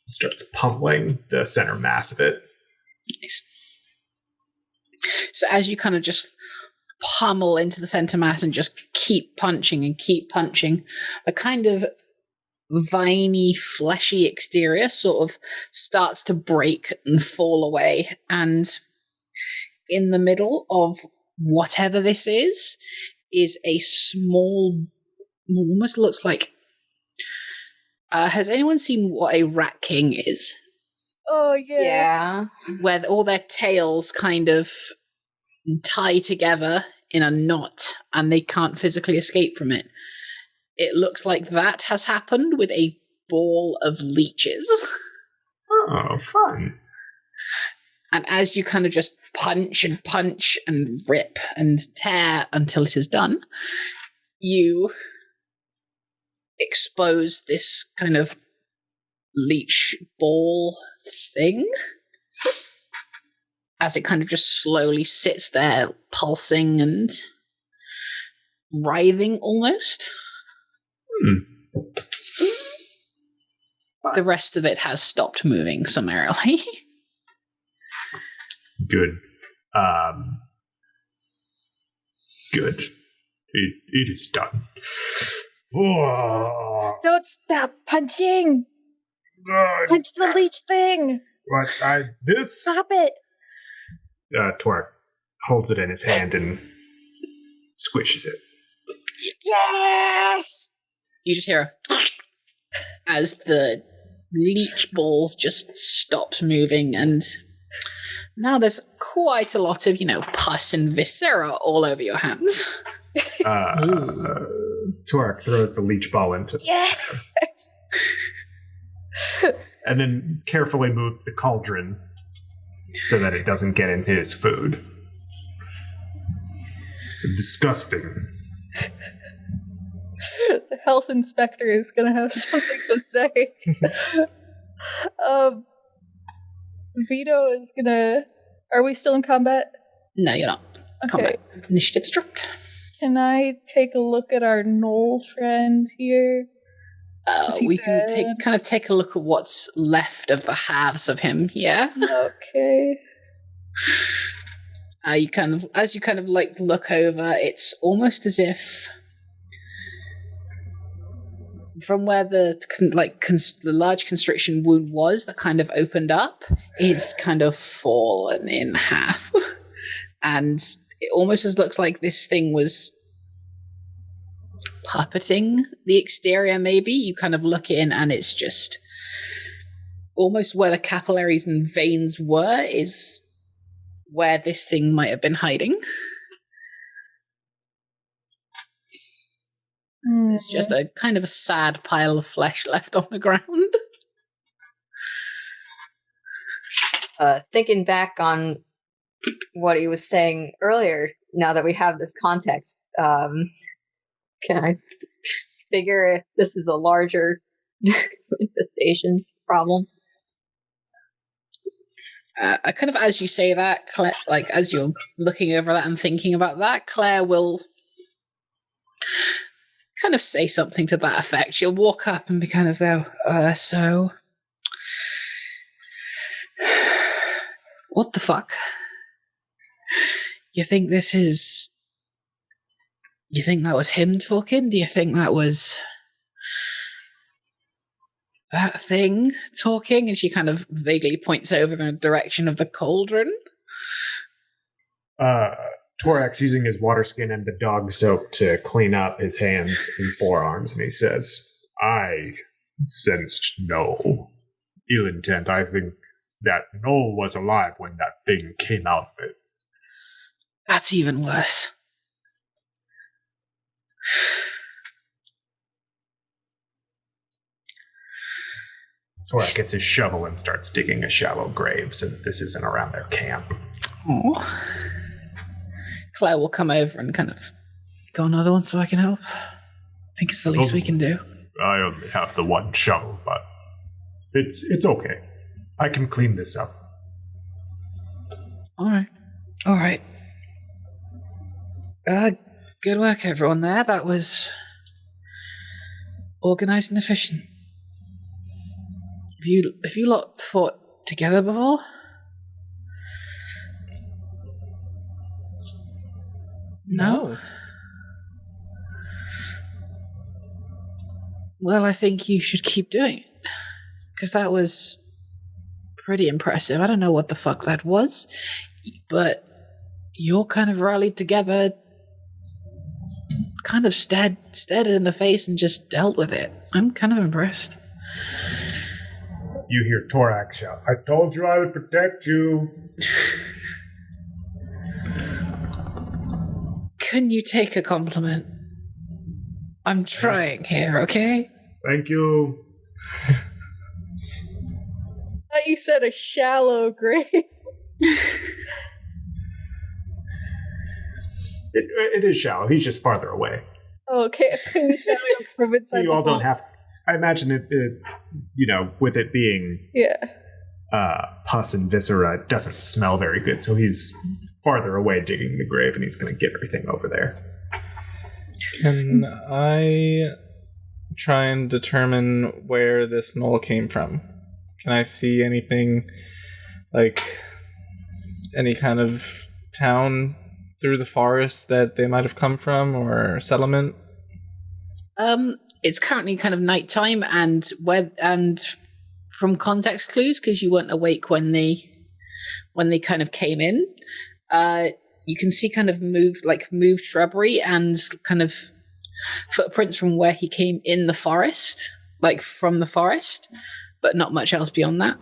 starts pummeling the center mass of it.
Nice. So as you kind of just pummel into the center mass and just keep punching, a kind of viney, fleshy exterior sort of starts to break and fall away. And in the middle of whatever this is a small, almost looks like... has anyone seen what a rat king is?
Oh, yeah.
Yeah.
Where all their tails kind of tie together in a knot and they can't physically escape from it. It looks like that has happened with a ball of leeches.
Oh, fun.
And as you kind of just punch and rip and tear until it is done, you expose this kind of leech ball thing as it kind of just slowly sits there, pulsing and writhing almost. The rest of it has stopped moving summarily.
Good. Good. It is done.
Don't stop punching! Punch the leech thing!
What?
Stop it!
Torak holds it in his hand and squishes it.
Yes!
You just hear as the leech balls just stopped moving, and now there's quite a lot of, pus and viscera all over your hands.
Torak throws the leech ball into
Yes!
and then carefully moves the cauldron so that it doesn't get in his food. Disgusting.
The health inspector is gonna have something to say. Vito is gonna... Are we still in combat?
No, you're not.
Okay.
Combat. Initiative's dropped.
Can I take a look at our Knoll friend here?
We can take a look at what's left of the halves of him. Yeah.
Okay.
As you look over, it's almost as if from where the large constriction wound was that kind of opened up, it's kind of fallen in half, and it almost looks like this thing was puppeting the exterior. Maybe you kind of look in, and it's just almost where the capillaries and veins were is where this thing might have been hiding. It's just a kind of a sad pile of flesh left on the ground.
Thinking back on what he was saying earlier, now that we have this context, can I figure if this is a larger infestation problem?
As you say that, Claire, as you're looking over that and thinking about that, Claire will kind of say something to that effect. She'll walk up and be kind of go, so... What the fuck? You think that was him talking? Do you think that was that thing talking? And she kind of vaguely points over in the direction of the cauldron.
Torak's using his water skin and the dog soap to clean up his hands and forearms, and he says, I sensed no ill intent. I think that Noel was alive when that thing came out of it.
That's even worse.
Torak gets his shovel and starts digging a shallow grave so that this isn't around their camp.
Aww. Claire will come over and kind of go another one so I can help. I think it's the least we can do.
I only have the one shovel, but it's okay. I can clean this up.
All right. Good work, everyone there. That was organized and efficient. Have you lot fought together before? No. Well, I think you should keep doing it. Because that was pretty impressive. I don't know what the fuck that was, but you all kind of rallied together, kind of stared it in the face and just dealt with it. I'm kind of impressed.
You hear Torak shout, I told you I would protect you.
Can you take a compliment? I'm trying here, okay?
Thank you.
I thought you said a shallow grave.
It is shallow. He's just farther away.
Oh, okay.
So you all don't have... I imagine it, with it being pus and viscera, it doesn't smell very good. So he's farther away digging the grave, and he's going to get everything over there.
Can I try and determine where this knoll came from? Can I see anything, like any kind of town through the forest that they might have come from, or settlement?
It's currently kind of nighttime, and from context clues, because you weren't awake when they kind of came in, you can see kind of moved shrubbery and kind of footprints from where he came in the forest, like from the forest. but not much else beyond that.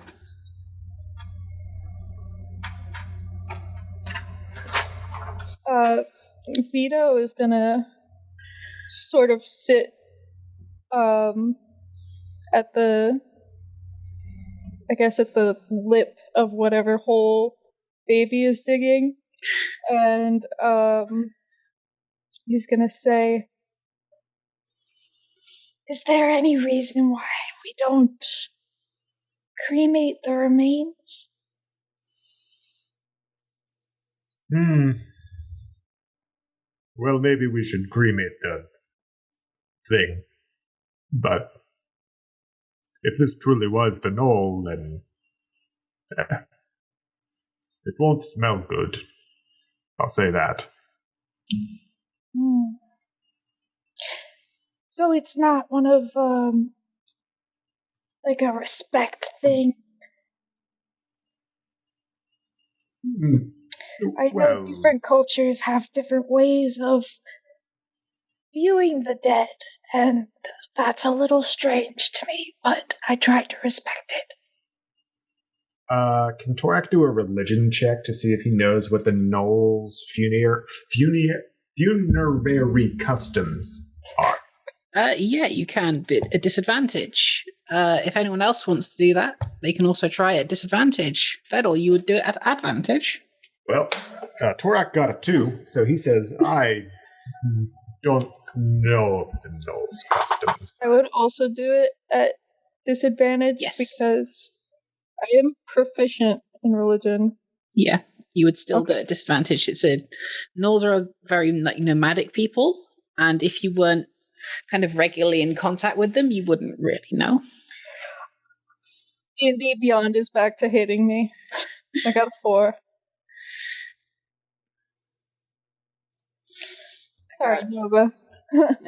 Vito is gonna sort of sit at the lip of whatever hole baby is digging, and he's gonna say, "Is there any reason why we don't cremate the remains?"
Well, maybe we should cremate the thing. But if this truly was the knoll, then it won't smell good. I'll say that.
So it's not one of, like a respect thing? I know different cultures have different ways of viewing the dead, and that's a little strange to me, but I try to respect it.
Can Torak do a religion check to see if he knows what the Knoll's funerary customs are?
Yeah, you can, but at disadvantage. If anyone else wants to do that, they can also try at disadvantage. Fedel, you would do it at advantage.
Well, Torak got a 2, so he says, I don't know the Knoll's customs.
I would also do it at disadvantage,
Yes.
because I am proficient in religion.
Yeah, you would still do it at disadvantage. Gnolls are a very nomadic people, and if you weren't kind of regularly in contact with them, you wouldn't really know.
D&D Beyond is back to hitting me. I got a 4. Sorry, Nova.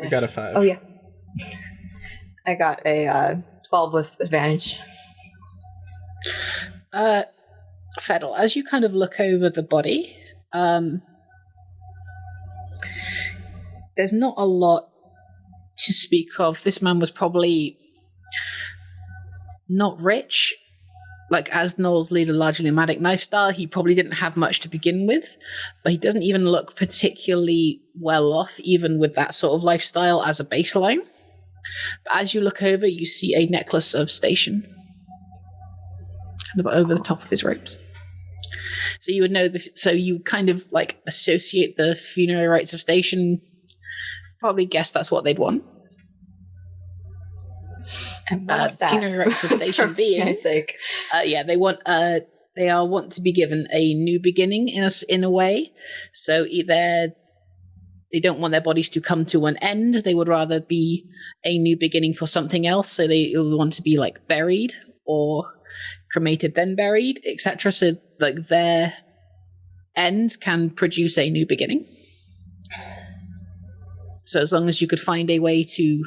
I got a 5.
Oh, yeah. I got a 12 with advantage.
Fedel, as you kind of look over the body, there's not a lot to speak of. This man was probably not rich. Like, as Gnolls lead a largely nomadic lifestyle, he probably didn't have much to begin with, but he doesn't even look particularly well off, even with that sort of lifestyle as a baseline. But as you look over, you see a necklace of station kind of over the top of his robes. So you would know, so you kind of like associate the funerary rites of station, probably guess that's what they'd want.
And what is that?
Funerary rites of station being,
for sake.
they want to be given a new beginning in a way. So either they don't want their bodies to come to an end, they would rather be a new beginning for something else. So they want to be like buried or cremated then buried, etc. So like their ends can produce a new beginning. So as long as you could find a way to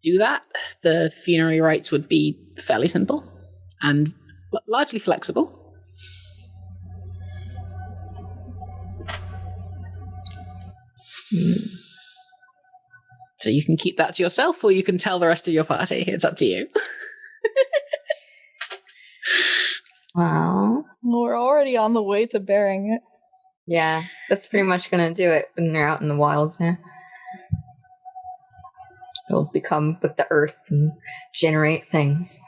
do that, the funerary rites would be fairly simple and largely flexible. So you can keep that to yourself, or you can tell the rest of your party. It's up to you.
Wow.
Well, we're already on the way to burying it.
Yeah, that's pretty much gonna do it when you're out in the wilds now. It'll become with the earth and generate things.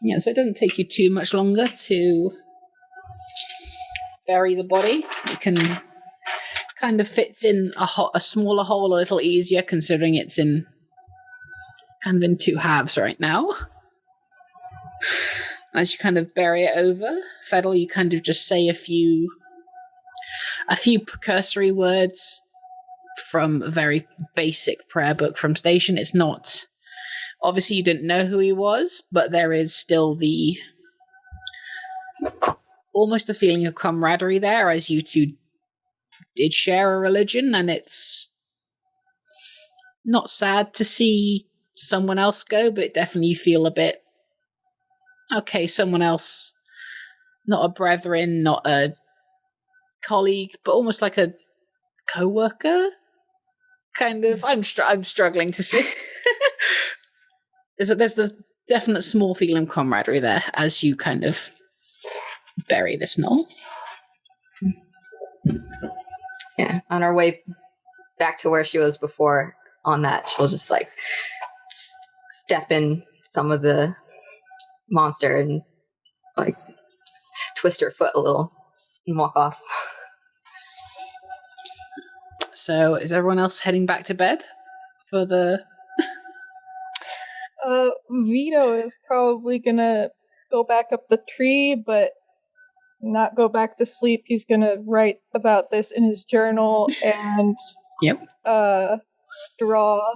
Yeah, so it doesn't take you too much longer to bury the body. You can kind of fits in a smaller hole a little easier, considering it's in kind of in 2 halves right now. As you kind of bury it over, Fedel, you kind of just say a few precursory words from a very basic prayer book from Station. It's not, obviously you didn't know who he was, but there is still almost a feeling of camaraderie there, as you two did share a religion, and it's not sad to see someone else go, but definitely you feel a bit, okay, someone else, not a brethren, not a colleague, but almost like a co-worker kind of, I'm struggling to see. There's the definite small feeling of camaraderie there as you kind of bury this knoll.
Yeah, on our way back to where she was before, on that, she'll just like step in some of the monster and like twist her foot a little and walk off.
So is everyone else heading back to bed for the...
Vito is probably gonna go back up the tree, but not go back to sleep. He's gonna write about this in his journal and draw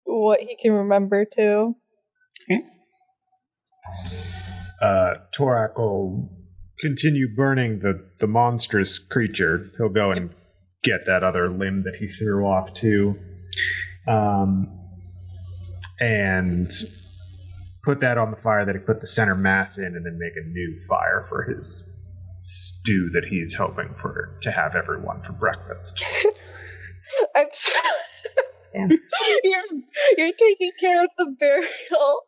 what he can remember too.
Okay.
Torak will continue burning the monstrous creature. He'll go and get that other limb that he threw off too. And put that on the fire that he put the center mass in, and then make a new fire for his stew that he's hoping to have everyone for breakfast.
I'm so you're taking care of the burial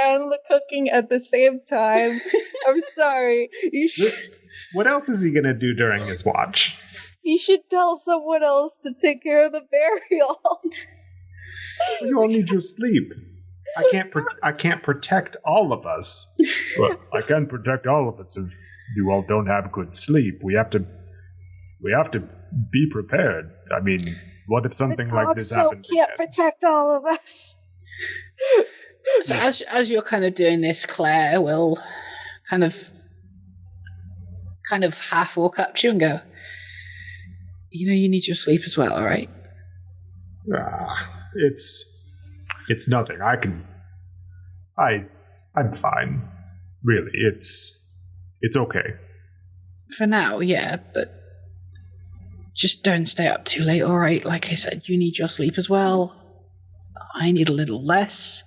and the cooking at the same time. I'm sorry.
What else is he going to do during his watch?
He should tell someone else to take care of the burial.
You all need your sleep. I can't protect all of us. Well, I can protect all of us if you all don't have good sleep. We have to be prepared. I mean, what if something like this happens
can't
again?
Protect all of us.
So as you're kind of doing this, Claire will kind of half walk up to you and go, you know, you need your sleep as well, all right?
It's nothing. I'm fine. Really, it's okay.
For now, yeah, but just don't stay up too late, all right? Like I said, you need your sleep as well. I need a little less.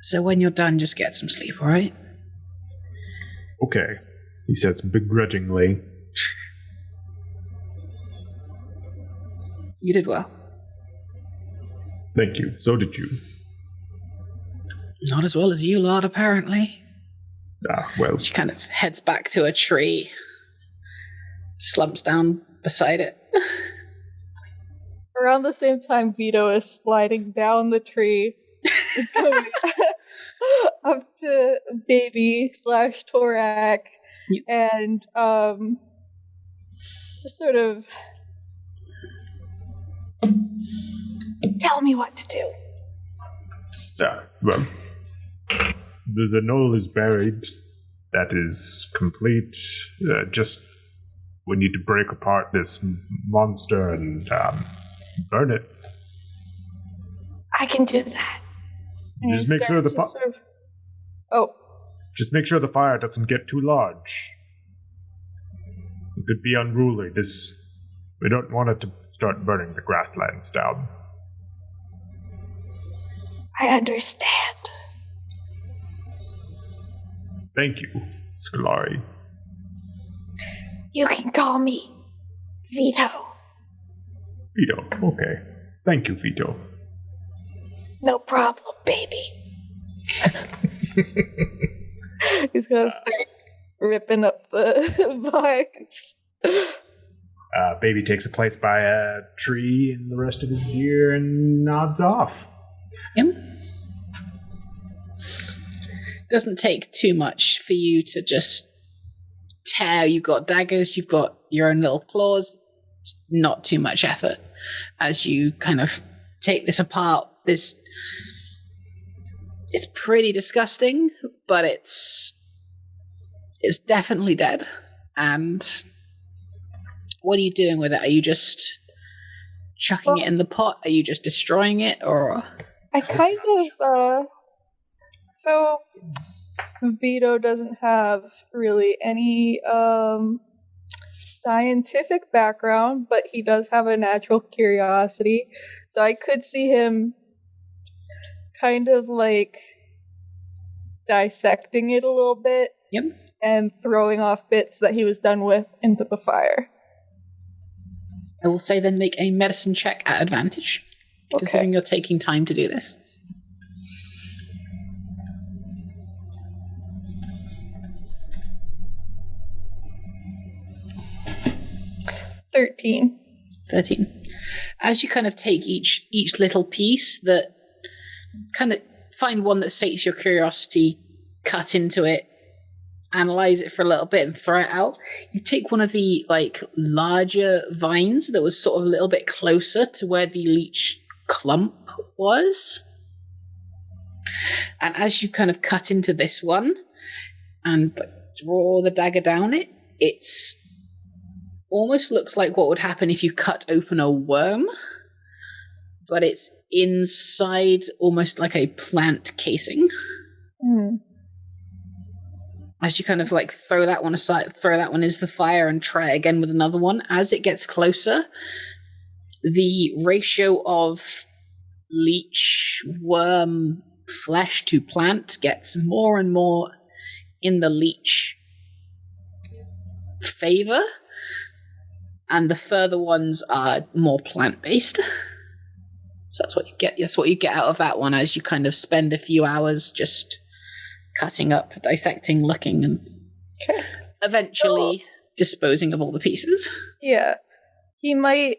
So when you're done, just get some sleep, all right?
Okay, he says begrudgingly.
You did well.
Thank you. So did you.
Not as well as you lot, apparently.
Well.
She kind of heads back to a tree, slumps down beside it.
Around the same time, Vito is sliding down the tree, going up to Baby / Torak, and just sort of tell me what to do.
Well, the knoll is buried. That is complete. Just we need to break apart this monster and burn it.
I can do that.
Just make sure Just make sure the fire doesn't get too large. It could be unruly. We don't want it to start burning the grasslands down.
I understand.
Thank you, Scolari.
You can call me Vito.
Vito, okay. Thank you, Vito.
No problem, baby. He's gonna start ripping up the vines.
Baby takes a place by a tree in the rest of his gear and nods off.
Yep. Doesn't take too much for you to just tear. You've got daggers, you've got your own little claws. It's not too much effort as you kind of take this apart. It's pretty disgusting, but it's definitely dead. And what are you doing with it? Are you just chucking it in the pot? Are you just destroying it, or?
I kind of, so Vito doesn't have really any scientific background, but he does have a natural curiosity. So I could see him kind of like dissecting it a little bit.
Yep.
And throwing off bits that he was done with into the fire.
I will say then make a medicine check at advantage, considering you're taking time to do this.
13.
As you kind of take each little piece that kind of find one that sates your curiosity, cut into it, analyze it for a little bit and throw it out. You take one of the larger vines that was sort of a little bit closer to where the leech clump was. And as you kind of cut into this one and draw the dagger down it, it's almost looks like what would happen if you cut open a worm, but it's inside almost like a plant casing. As you kind of throw that one aside, throw that one into the fire and try again with another one, as it gets closer, the ratio of leech worm flesh to plant gets more and more in the leech favor, and the further ones are more plant-based. So that's what you get. That's what you get out of that one as you kind of spend a few hours just cutting up, dissecting, looking, and eventually disposing of all the pieces.
Yeah. He might,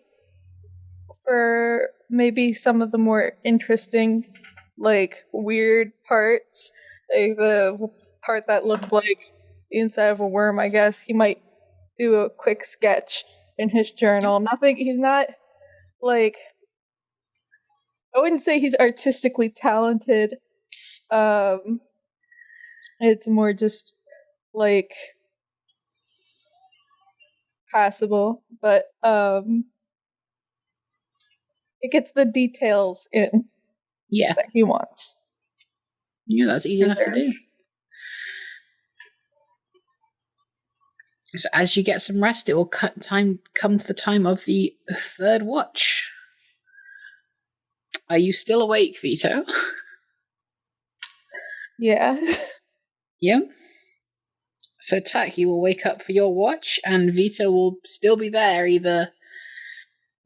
for maybe some of the more interesting, weird parts, the part that looked like the inside of a worm, I guess, he might do a quick sketch in his journal. Nothing, he's not, I wouldn't say he's artistically talented. It's more just, passable, but, it gets the details in that he wants.
Yeah, that's easy enough to do. So as you get some rest, it will come to the time of the third watch. Are you still awake, Vito?
Yeah.
Yeah. So Tak, you will wake up for your watch, and Vito will still be there, either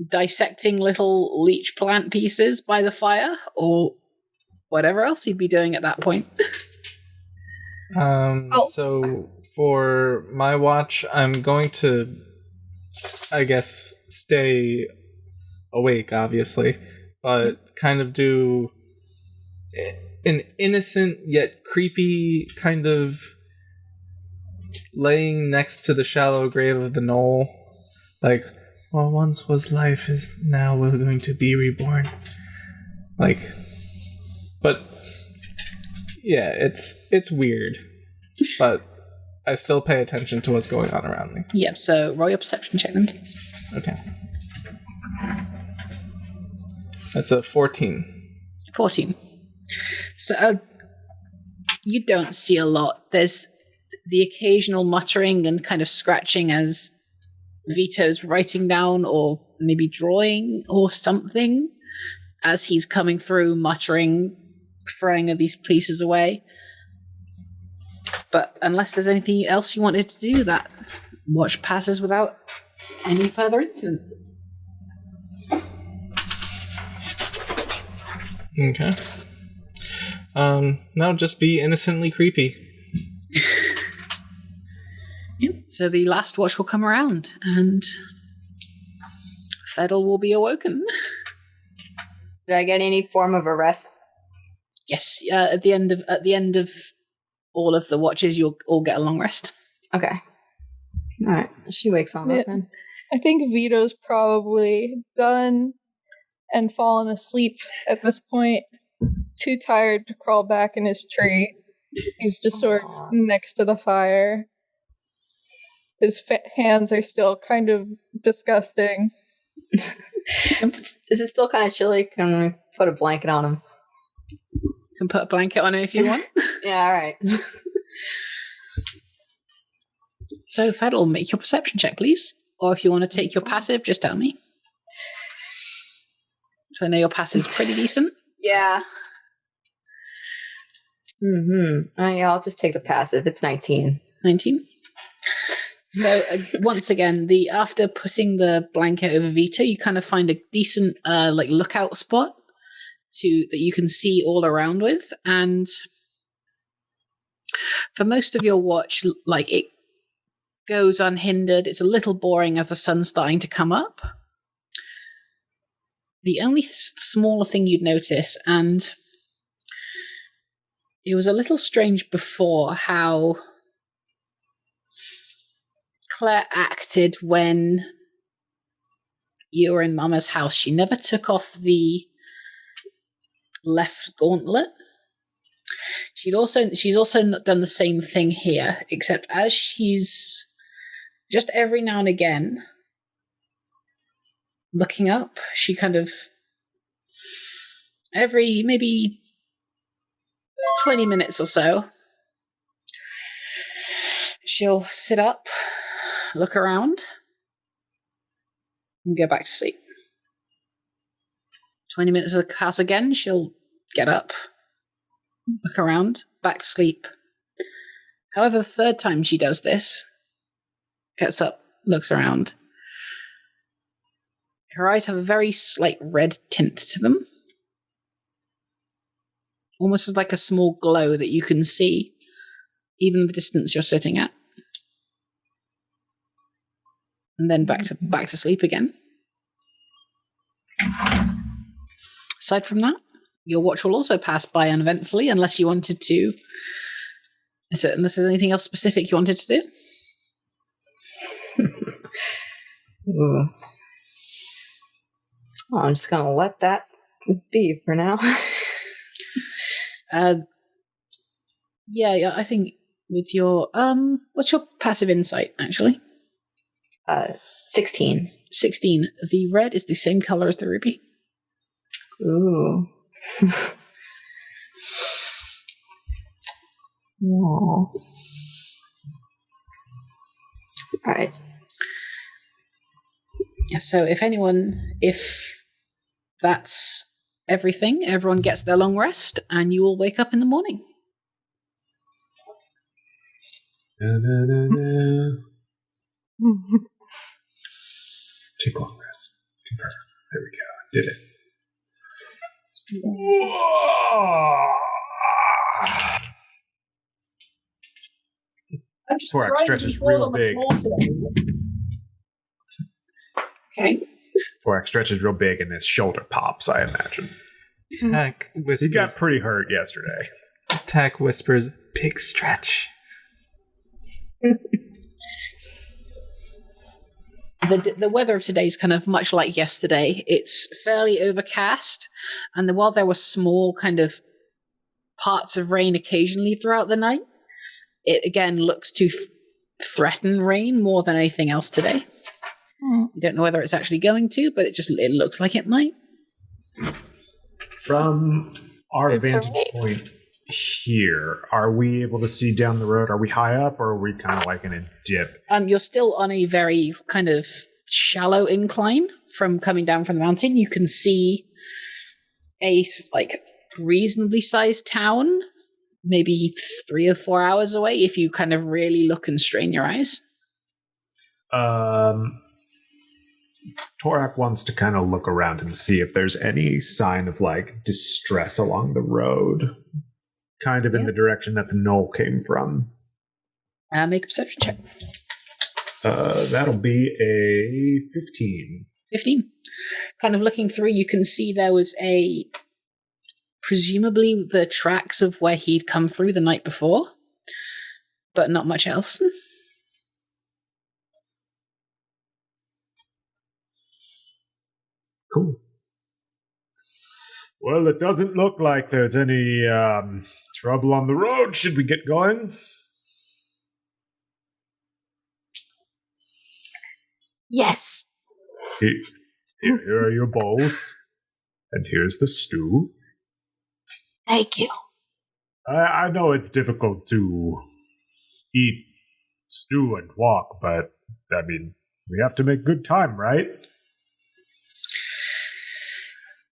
dissecting little leech plant pieces by the fire, or whatever else he'd be doing at that point.
So for my watch, I'm going to, I guess, stay awake, obviously, but kind of do an innocent yet creepy kind of laying next to the shallow grave of the knoll. What once was life is now going to be reborn. But yeah, it's weird, but I still pay attention to what's going on around me.
Yep, so roll your perception check then, please.
Okay. That's a 14.
14. So you don't see a lot. There's the occasional muttering and kind of scratching as Vito's writing down or maybe drawing or something as he's coming through, muttering, throwing these pieces away. But unless there's anything else you wanted to do, that watch passes without any further incident.
Okay. No, just be innocently creepy.
Yep. So the last watch will come around, and Fedel will be awoken.
Did I get any form of a rest?
Yes. At the end of all of the watches, you'll all get a long rest.
Okay. All right. She wakes on up then.
I think Vito's probably done and fallen asleep at this point. Too tired to crawl back in his tree. He's just sort of next to the fire. His hands are still kind of disgusting.
Is it still kind of chilly? Can we put a blanket on him?
You can put a blanket on him if you want.
Yeah, all right.
So, Fedel, make your perception check, please. Or if you want to take your passive, just tell me. So I know your passive's pretty decent.
Yeah. Mm-hmm. Yeah, I'll just take the passive. It's 19.
19. So once again, after putting the blanket over Vita, you kind of find a decent lookout spot that you can see all around with, and for most of your watch, it goes unhindered. It's a little boring as the sun's starting to come up. The only smaller thing you'd notice, and it was a little strange before, how Claire acted when you were in Mama's house. She never took off the left gauntlet. She's also not done the same thing here, except as she's just every now and again looking up, she kind of every maybe 20 minutes or so, she'll sit up, look around, and go back to sleep. 20 minutes of the house again, she'll get up, look around, back to sleep. However, the third time she does this, gets up, looks around, her eyes have a very slight red tint to them. Almost as like a small glow that you can see, even the distance you're sitting at. And then back to sleep again. Aside from that, your watch will also pass by uneventfully, unless you wanted to. Unless there's anything else specific you wanted to do.
Well, I'm just gonna let that be for now.
Yeah, I think with your what's your passive insight actually?
16.
16. The red is the same color as the ruby.
Ooh. Oh. Right.
Yeah, so if that's everything, everyone gets their long rest, and you will wake up in the morning.
Take long rest. Confirm. There we go. Did it. Thorax stretches real big.
Okay.
Thorax stretches real big and his shoulder pops, I imagine.
Tack whispers.
He got pretty hurt yesterday.
Tack whispers, big stretch.
The weather of today is kind of much like yesterday. It's fairly overcast, and while there were small kind of parts of rain occasionally throughout the night, it again looks to threaten rain more than anything else today. You don't know whether it's actually going to, but it looks like it might.
From our vantage point here, are we able to see down the road? Are we high up, or are we kind of like in a dip?
You're still on a very kind of shallow incline from coming down from the mountain. You can see a reasonably sized town, maybe 3 or 4 hours away if you kind of really look and strain your eyes.
Torak wants to kind of look around and see if there's any sign of distress along the road, kind of in the direction that the knoll came from.
Make a perception check.
That'll be a 15.
15. Kind of looking through, you can see there was presumably the tracks of where he'd come through the night before, but not much else.
Cool. Well, it doesn't look like there's any trouble on the road. Should we get going?
Yes.
Here are your bowls. And here's the stew.
Thank you.
I know it's difficult to eat stew and walk, but, I mean, we have to make good time, right?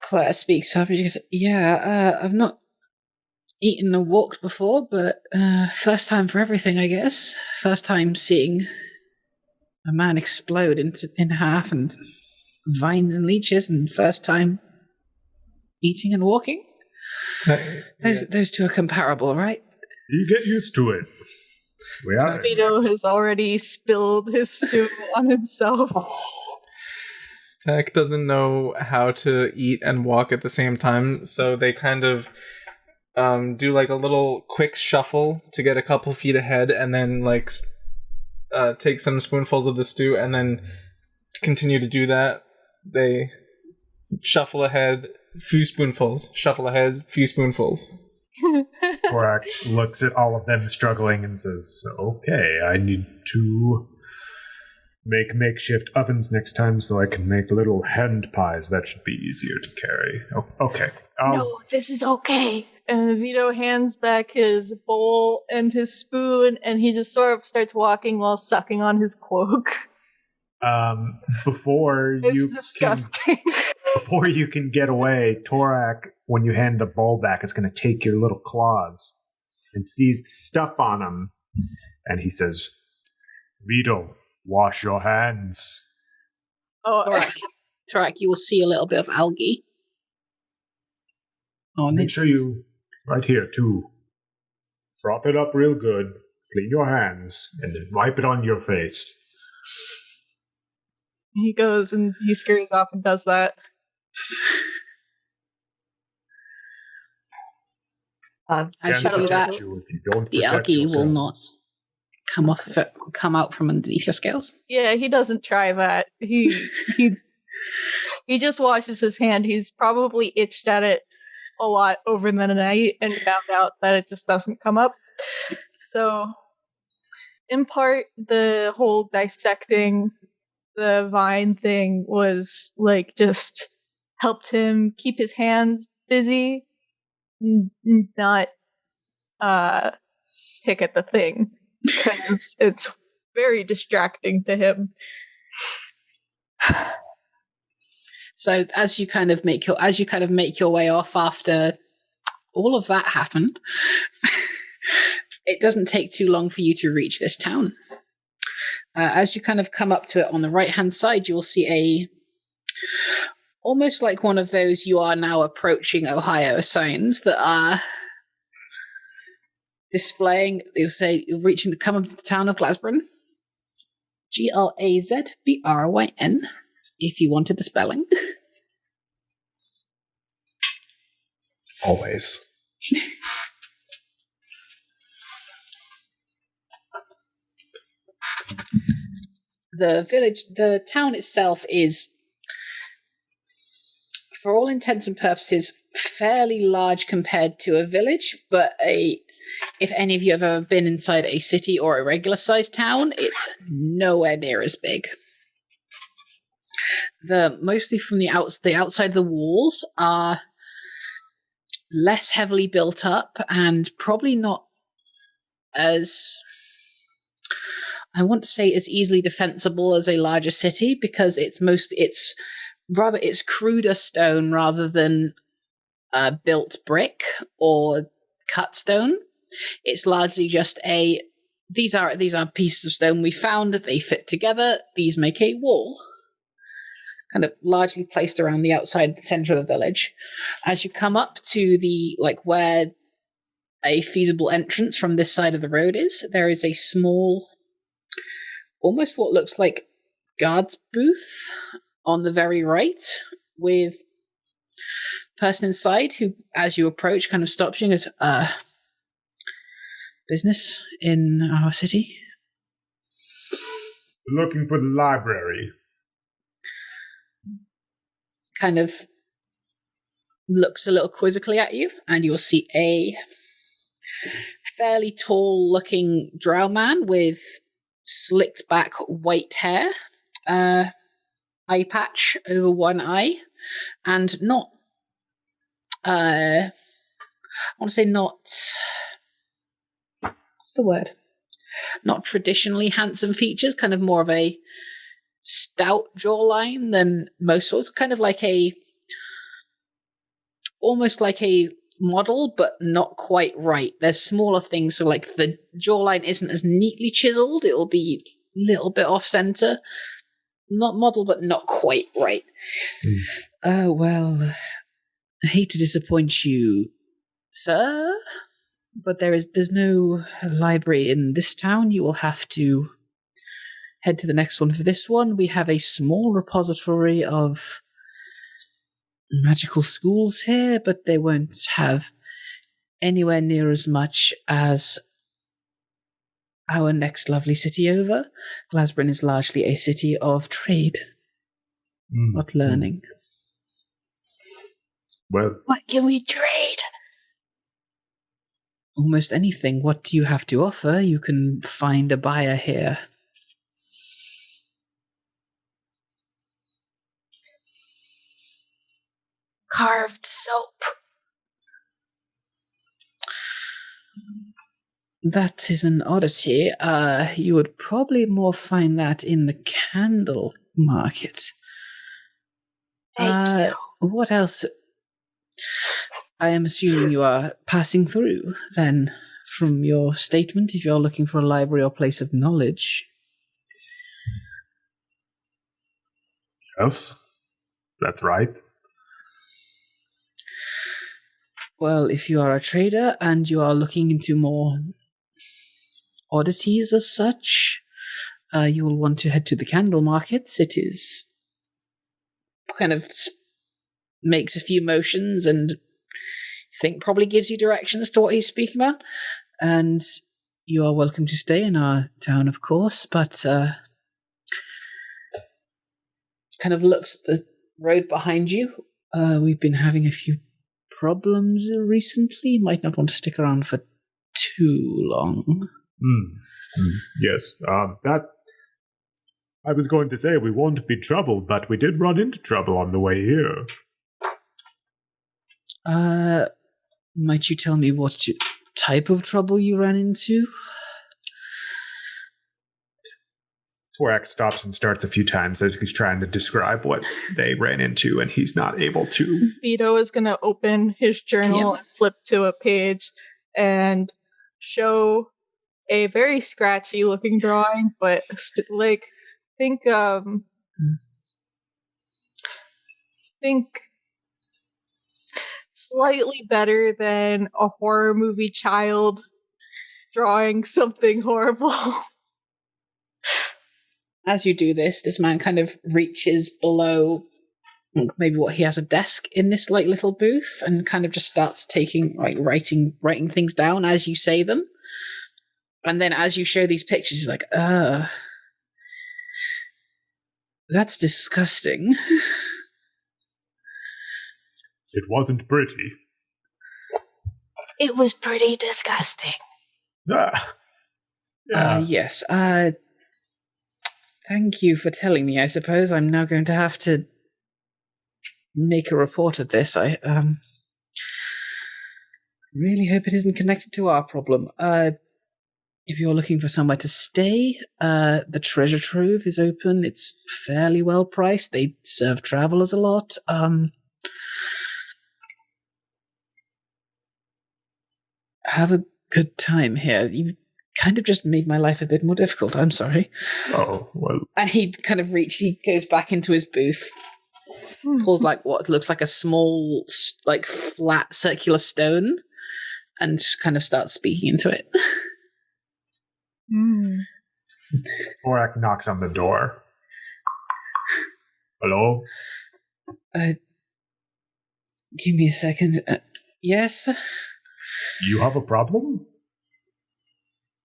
Claire speaks up and she goes, I've not eaten or walked before, but first time for everything, I guess. First time seeing a man explode in half and vines and leeches, and first time eating and walking. Those two are comparable, right?
You get used to it. We are.
Vito has already spilled his stew on himself.
Tech doesn't know how to eat and walk at the same time, so they kind of do like a little quick shuffle to get a couple feet ahead, and then like take some spoonfuls of the stew, and then continue to do that. They shuffle ahead, few spoonfuls. Shuffle ahead, few spoonfuls.
Korak looks at all of them struggling and says, okay, I need to make makeshift ovens next time so I can make little hand pies. That should be easier to carry. Okay.
No, this is okay. And Vito hands back his bowl and his spoon, and he just sort of starts walking while sucking on his cloak.
Before you can get away, Torak, when you hand the bowl back, is going to take your little claws and sees the stuff on them. And he says, Vito, wash your hands.
Oh,
Torak, you will see a little bit of algae.
Make sure you, right here too, froth it up real good, clean your hands, and then wipe it on your face.
He goes and he scurries off and does that.
As you do that, the algae will not come out from underneath your scales.
Yeah, he doesn't try that. He just washes his hand. He's probably itched at it a lot over the night and found out that it just doesn't come up. So, in part, the whole dissecting the vine thing was like just helped him keep his hands busy, not pick at the thing, because it's very distracting to him.
So as you kind of make your way off after all of that happened, it doesn't take too long for you to reach this town. As you kind of come up to it on the right-hand side, you'll see almost like one of those "you are now approaching Ohio" signs that are displaying. They'll say, "Come up to the town of Glasbryn." Glazbryn, if you wanted the spelling.
Always.
The town itself is, for all intents and purposes, fairly large compared to a village, but if any of you have ever been inside a city or a regular-sized town, it's nowhere near as big. Mostly from the outside of the walls are less heavily built up and probably not as, I want to say, as easily defensible as a larger city, because it's cruder stone rather than built brick or cut stone. It's largely just these are pieces of stone we found, they fit together, these make a wall. Kind of largely placed around the outside center of the village. As you come up to where a feasible entrance from this side of the road is, there is a small, almost what looks like guard's booth on the very right, with a person inside who, as you approach, kind of stops you and goes, business in our city?
Looking for the library.
Kind of looks a little quizzically at you, and you'll see a fairly tall-looking drow man with slicked back white hair, eye patch over one eye, and not, I want to say not, what's the word? Not traditionally handsome features, kind of more of a stout jawline than most sorts, kind of like almost like a model, but not quite right. There's smaller things, so like the jawline isn't as neatly chiseled. It'll be little bit off center. Not model, but not quite right. Well, I hate to disappoint you, sir, but there's no library in this town. You will have to head to the next one. For this one, we have a small repository of magical schools here, but they won't have anywhere near as much as our next lovely city over. Glasbrin is largely a city of trade, not learning.
Well,
What can we trade?
Almost anything. What do you have to offer? You can find a buyer here.
Carved soap.
That is an oddity. You would probably more find that in the candle market.
Thank you.
What else? I am assuming you are passing through, then, from your statement, if you're looking for a library or place of knowledge.
yes, that's right.
Well, if you are a trader and you are looking into more oddities as such, you will want to head to the candle markets. It is kind of makes a few motions and I think probably gives you directions to what he's speaking about. And you are welcome to stay in our town, of course, but kind of looks at the road behind you. We've been having a few problems recently. Might not want to stick around for too long.
Yes, that... I was going to say we won't be trouble, but we did run into trouble on the way here.
Might you tell me what type of trouble you ran into?
Torak stops and starts a few times as he's trying to describe what they ran into, and he's not able to.
Vito is going to open his journal and flip to a page and show a very scratchy looking drawing, but think slightly better than a horror movie child drawing something horrible.
As you do this, this man kind of reaches below maybe what he has a desk in this like little booth and kind of just starts taking writing things down as you say them. And then as you show these pictures, he's like, that's disgusting.
It wasn't pretty.
It was pretty disgusting.
Yeah.
Yes. Thank you for telling me. I suppose I'm now going to have to make a report of this. I really hope it isn't connected to our problem. If you're looking for somewhere to stay, the treasure trove is open. It's fairly well priced. They serve travelers a lot. Have a good time here. You kind of just made my life a bit more difficult. I'm sorry.
Oh, well.
And he kind of he goes back into his booth, pulls like what looks like a small, like flat circular stone, and kind of starts speaking into it.
Torak knocks on the door. Hello?
Give me a second. Yes?
You have a problem?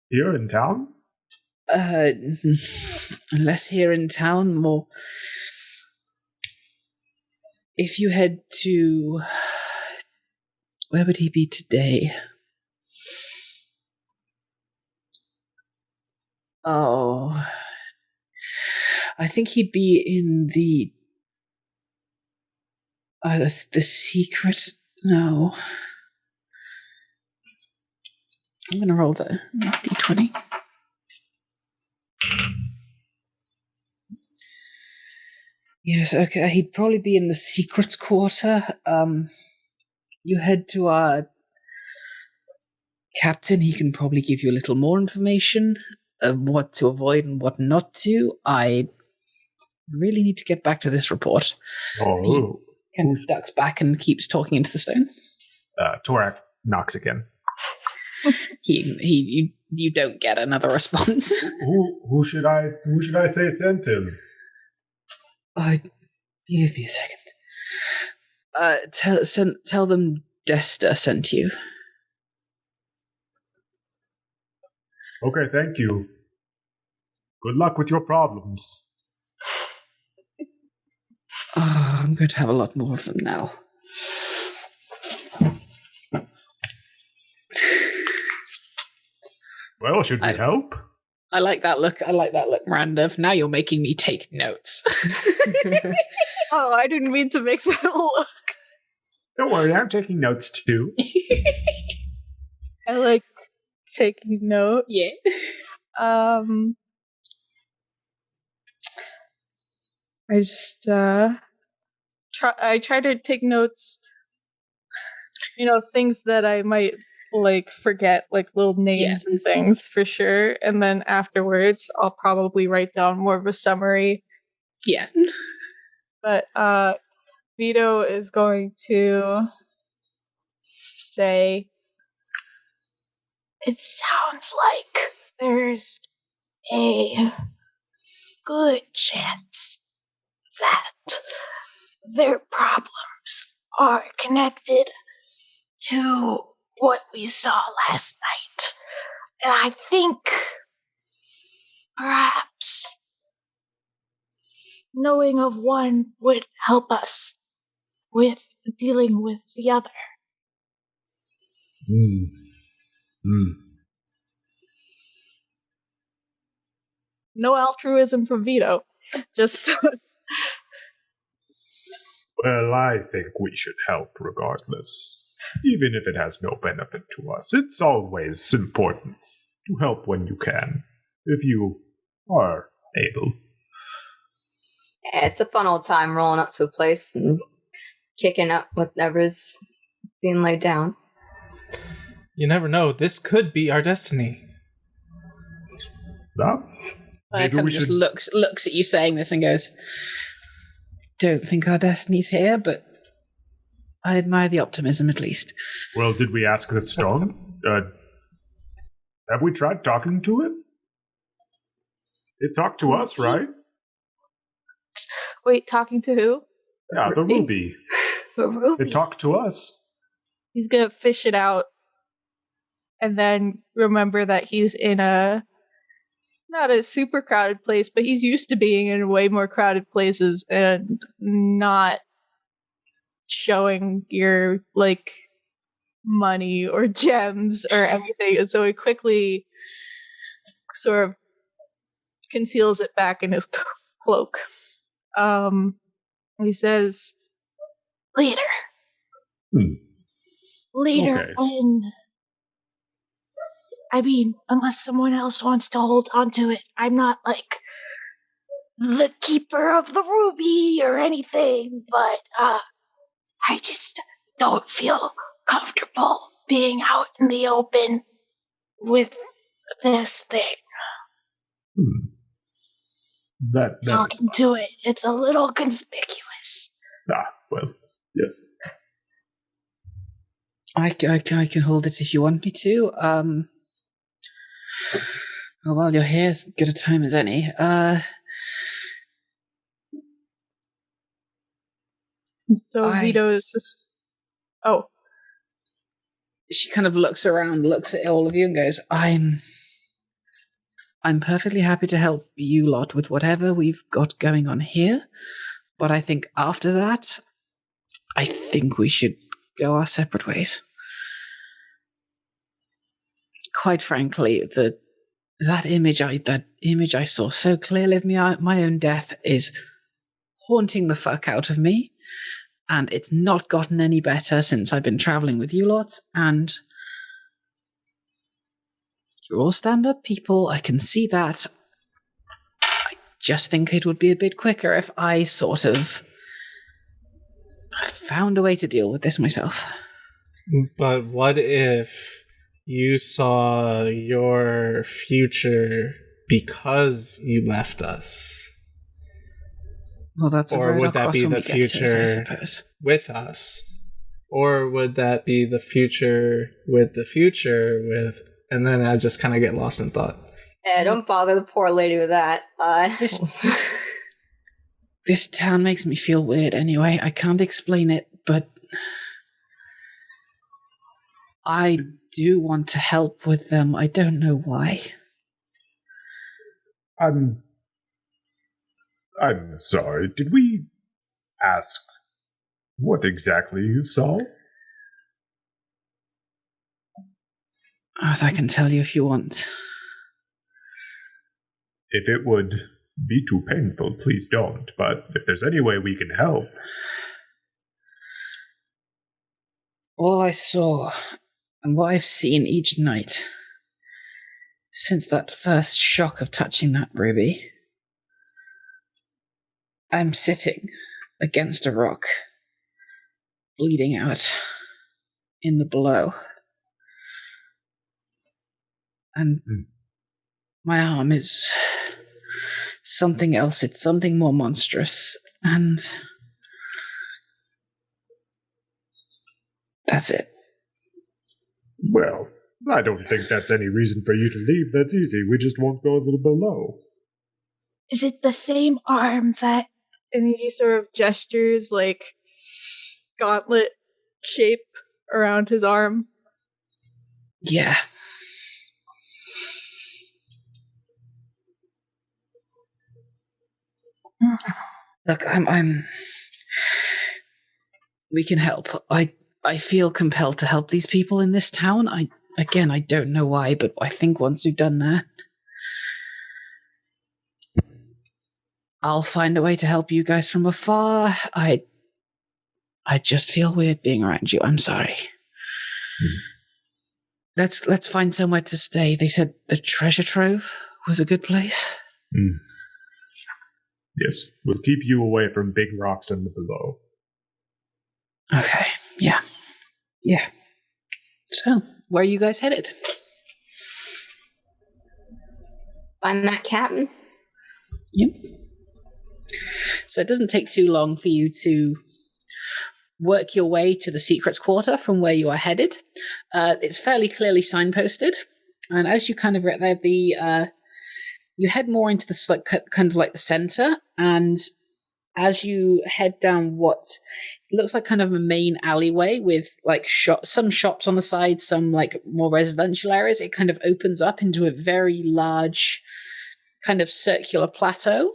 Here in town?
Less here in town, more... If you head to... Where would he be today? Oh... I think he'd be in the... the secret... No... I'm going to roll the d20. Yes, okay. He'd probably be in the secrets quarter. You head to our captain. He can probably give you a little more information. what to avoid and what not to. I really need to get back to this report.
Oh.
He kind of ducks back and keeps talking into the stone.
Torak knocks again.
You don't get another response.
Who should I say sent him?
Give me a second. Tell them Desta sent you.
Okay, thank you. Good luck with your problems.
I'm going to have a lot more of them now.
Well, should we help?
I like that look. Miranda. Now you're making me take notes.
Oh, I didn't mean to make that look.
Don't worry, I'm taking notes too.
I like taking notes.
Yes.
I just I try to take notes, things that I might forget, like little names and things for sure, and then afterwards I'll probably write down more of a summary.
Yeah.
But Vito is going to say, it sounds like there's a good chance that their problems are connected to what we saw last night. And I think perhaps knowing of one would help us with dealing with the other. No altruism from Vito. Just...
Well, I think we should help regardless. Even if it has no benefit to us, it's always important to help when you can, if you are able.
Yeah, it's a fun old time rolling up to a place and kicking up whatever's being laid down.
You never know. This could be our destiny.
Maybe we
just
should
looks at you saying this and goes, "Don't think our destiny's here, but I admire the optimism at least."
Well, did we ask the stone? Have we tried talking to it? It talked to us, right?
Wait, talking to who?
Yeah, the ruby.
The ruby.
It talked to us.
He's gonna fish it out and then remember that he's in not a super crowded place, but he's used to being in way more crowded places and not showing your money or gems or anything. And so he quickly sort of conceals it back in his cloak. He says, Later,
Okay.
unless someone else wants to hold on to it, I'm not the keeper of the ruby or anything, but I just don't feel comfortable being out in the open with this thing.
That
Talking to it, it's a little conspicuous.
Well, yes.
I can hold it if you want me to. Well, while you're here, as good a time as any.
So Vito is just... Oh.
She kind of looks around, looks at all of you and goes, I'm perfectly happy to help you lot with whatever we've got going on here, but I think after that, I think we should go our separate ways. Quite frankly, that image I saw so clearly of my own death is haunting the fuck out of me, and it's not gotten any better since I've been traveling with you lots, and you're all stand-up people, I can see that. I just think it would be a bit quicker if I sort of found a way to deal with this myself.
But what if you saw your future because you left us?
Well, that's a
Or
road
would
I'll
that
cross
be
when
the
we get to it, I
future
suppose.
with us? Or would that be the future with, and then I just kind of get lost in thought.
Don't bother the poor lady with that.
This town makes me feel weird anyway. I can't explain it, but I do want to help with them. I don't know why.
I'm sorry. Did we ask what exactly you saw?
I can tell you if you want.
If it would be too painful, please don't. But if there's any way we can help.
All I saw, and what I've seen each night, since that first shock of touching that ruby, I'm sitting against a rock, bleeding out in the below. And my arm is something else. It's something more monstrous. And that's it.
Well, I don't think that's any reason for you to leave. That's easy. We just won't go a little below.
Is it the same arm that... And he sort of gestures like gauntlet shape around his arm.
Yeah. Look, I'm we can help. I feel compelled to help these people in this town. I don't know why, but I think once we've done that, I'll find a way to help you guys from afar. I just feel weird being around you. I'm sorry. Let's find somewhere to stay. They said the treasure trove was a good place.
Yes, we'll keep you away from big rocks in the below.
Okay, yeah. So, where are you guys headed?
Find that captain.
Yep. So it doesn't take too long for you to work your way to the secrets quarter from where you are headed. It's fairly clearly signposted, and as you kind of get there, you head more into the kind of like the center, and as you head down what looks like kind of a main alleyway with like some shops on the side, some like more residential areas, it kind of opens up into a very large kind of circular plateau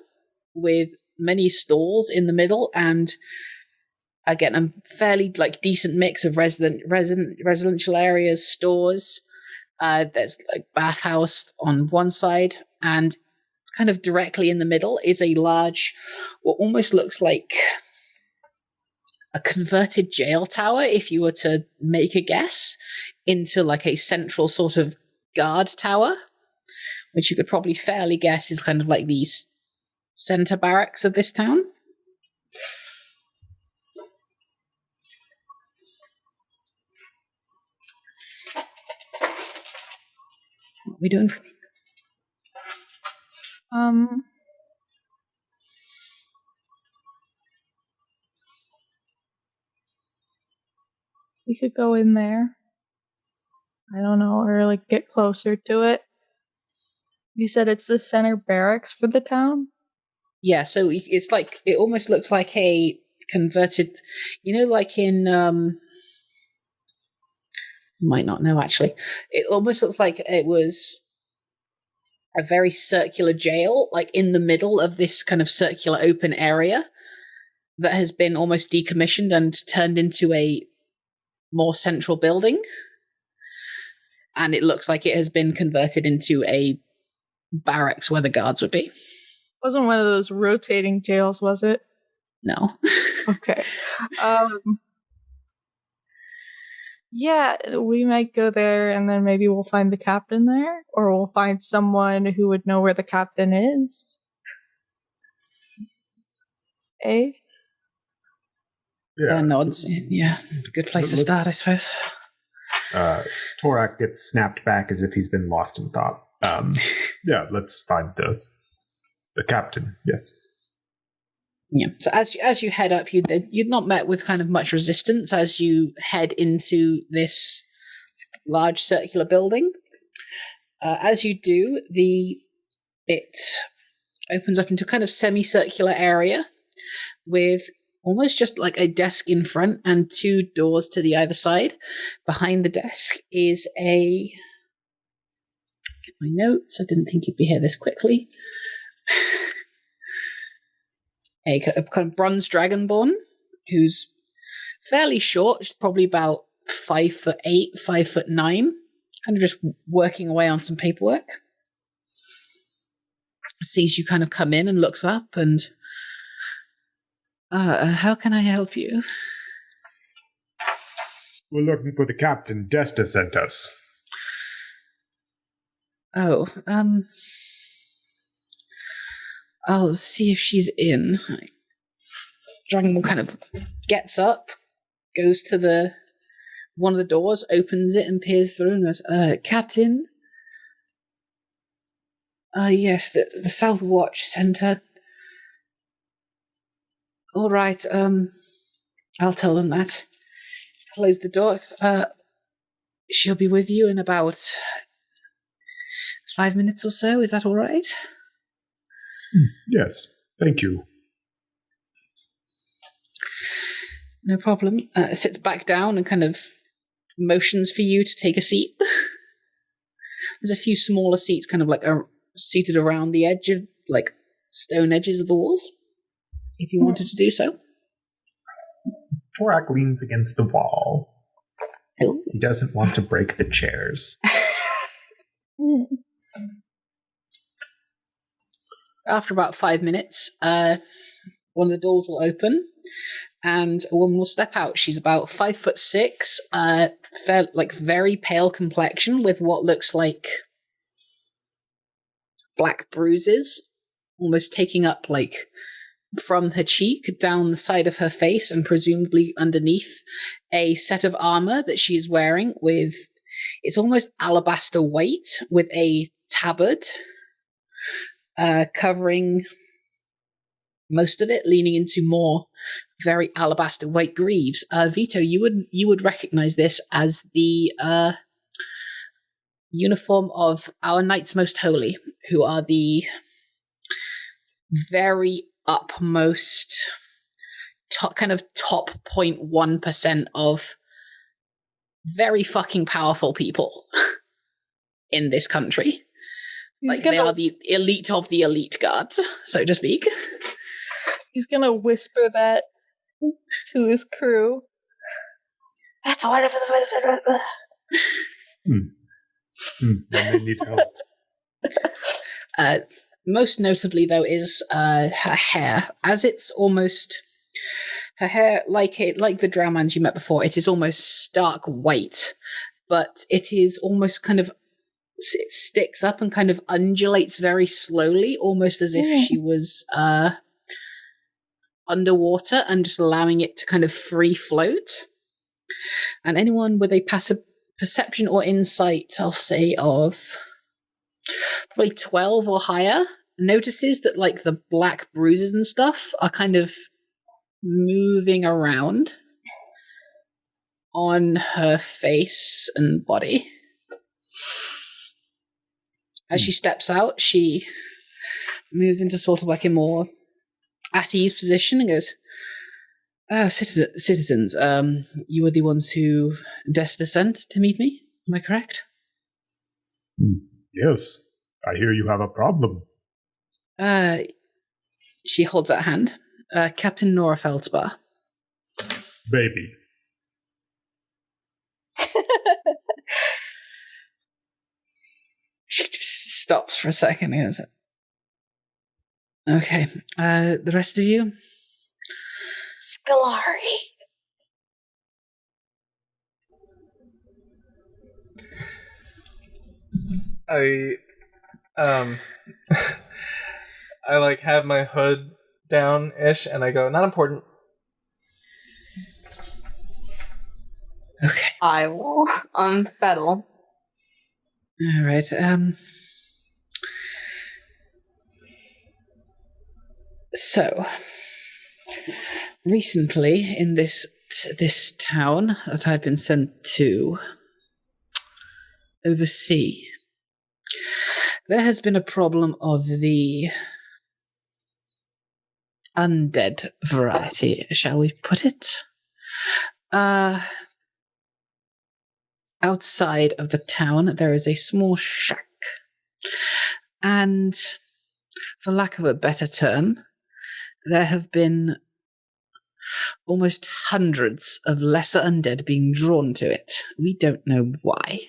with many stalls in the middle, and again a fairly like decent mix of residential areas, stores. There's like bathhouse on one side, and kind of directly in the middle is a large, what almost looks like a converted jail tower, if you were to make a guess, into like a central sort of guard tower, which you could probably fairly guess is kind of like the center barracks of this town. What are we doing for me?
We could go in there. I don't know, or like get closer to it. You said it's the center barracks for the town?
Yeah, so it's like, it almost looks like a converted, like in, might not know actually. It almost looks like it was a very circular jail, like in the middle of this kind of circular open area that has been almost decommissioned and turned into a more central building. And it looks like it has been converted into a barracks where the guards would be.
Wasn't one of those rotating jails, was it?
No.
Okay. Yeah, we might go there and then maybe we'll find the captain there, or we'll find someone who would know where the captain is. Eh?
Yeah,
nods. Yeah, good place to start, I suppose.
Torak gets snapped back as if he's been lost in thought. Yeah, let's find the captain. Yes.
Yeah. So as you head up, you'd not met with kind of much resistance as you head into this large circular building. As you do, it opens up into kind of semicircular area with almost just like a desk in front and 2 doors to the either side. Behind the desk is get my notes. I didn't think you'd be here this quickly. A kind of bronze dragonborn who's fairly short, just probably about 5'8", 5'9", kind of just working away on some paperwork. Sees you kind of come in and looks up and, how can I help you?
We're looking for the captain. Desta sent us.
Oh, I'll see if she's in. Dragonborn kind of gets up, goes to one of the doors, opens it and peers through and goes, Captain? Yes, the South Watch Center. All right, I'll tell them that. Close the door. She'll be with you in about 5 minutes or so. Is that all right?
Yes, thank you.
No problem. Sits back down and kind of motions for you to take a seat. There's a few smaller seats kind of like seated around the edge of like stone edges of the walls, if you wanted to do so.
Torak leans against the wall.
Oh.
He doesn't want to break the chairs.
After about 5 minutes, one of the doors will open and a woman will step out. She's about 5'6", very pale complexion with what looks like black bruises, almost taking up like from her cheek down the side of her face and presumably underneath a set of armor that she's wearing with, it's almost alabaster white with a tabard covering most of it, leaning into more very alabaster white greaves. Vito, you would recognize this as the uniform of our Knights Most Holy, who are the very upmost top 0.1% of very fucking powerful people in this country. They are the elite of the elite guards, so to speak.
He's gonna whisper that to his crew. That's wonderful.
When they need help.
Most notably, though, is her hair. As it's almost her hair, like the Drowmans you met before, it is almost stark white, but it is almost kind of, it sticks up and kind of undulates very slowly, almost as if she was underwater and just allowing it to kind of free float. And anyone with a passive perception or insight, I'll say, of probably 12 or higher, notices that like the black bruises and stuff are kind of moving around on her face and body. As she steps out, she moves into sort of like a more at ease position and goes, citizens, you were the ones who Desta sent to meet me, am I correct?
Yes, I hear you have a problem.
She holds out a hand. Captain Nora Feldspar.
Baby.
She just stops for a second and goes, okay, the rest of you?
Scolari.
I like have my hood down-ish and I go, not important.
Okay.
I will unfettle.
All right. So, recently in this town that I've been sent to oversee, there has been a problem of the undead variety, shall we put it? Outside of the town, there is a small shack. And, for lack of a better term, there have been almost hundreds of lesser undead being drawn to it. We don't know why.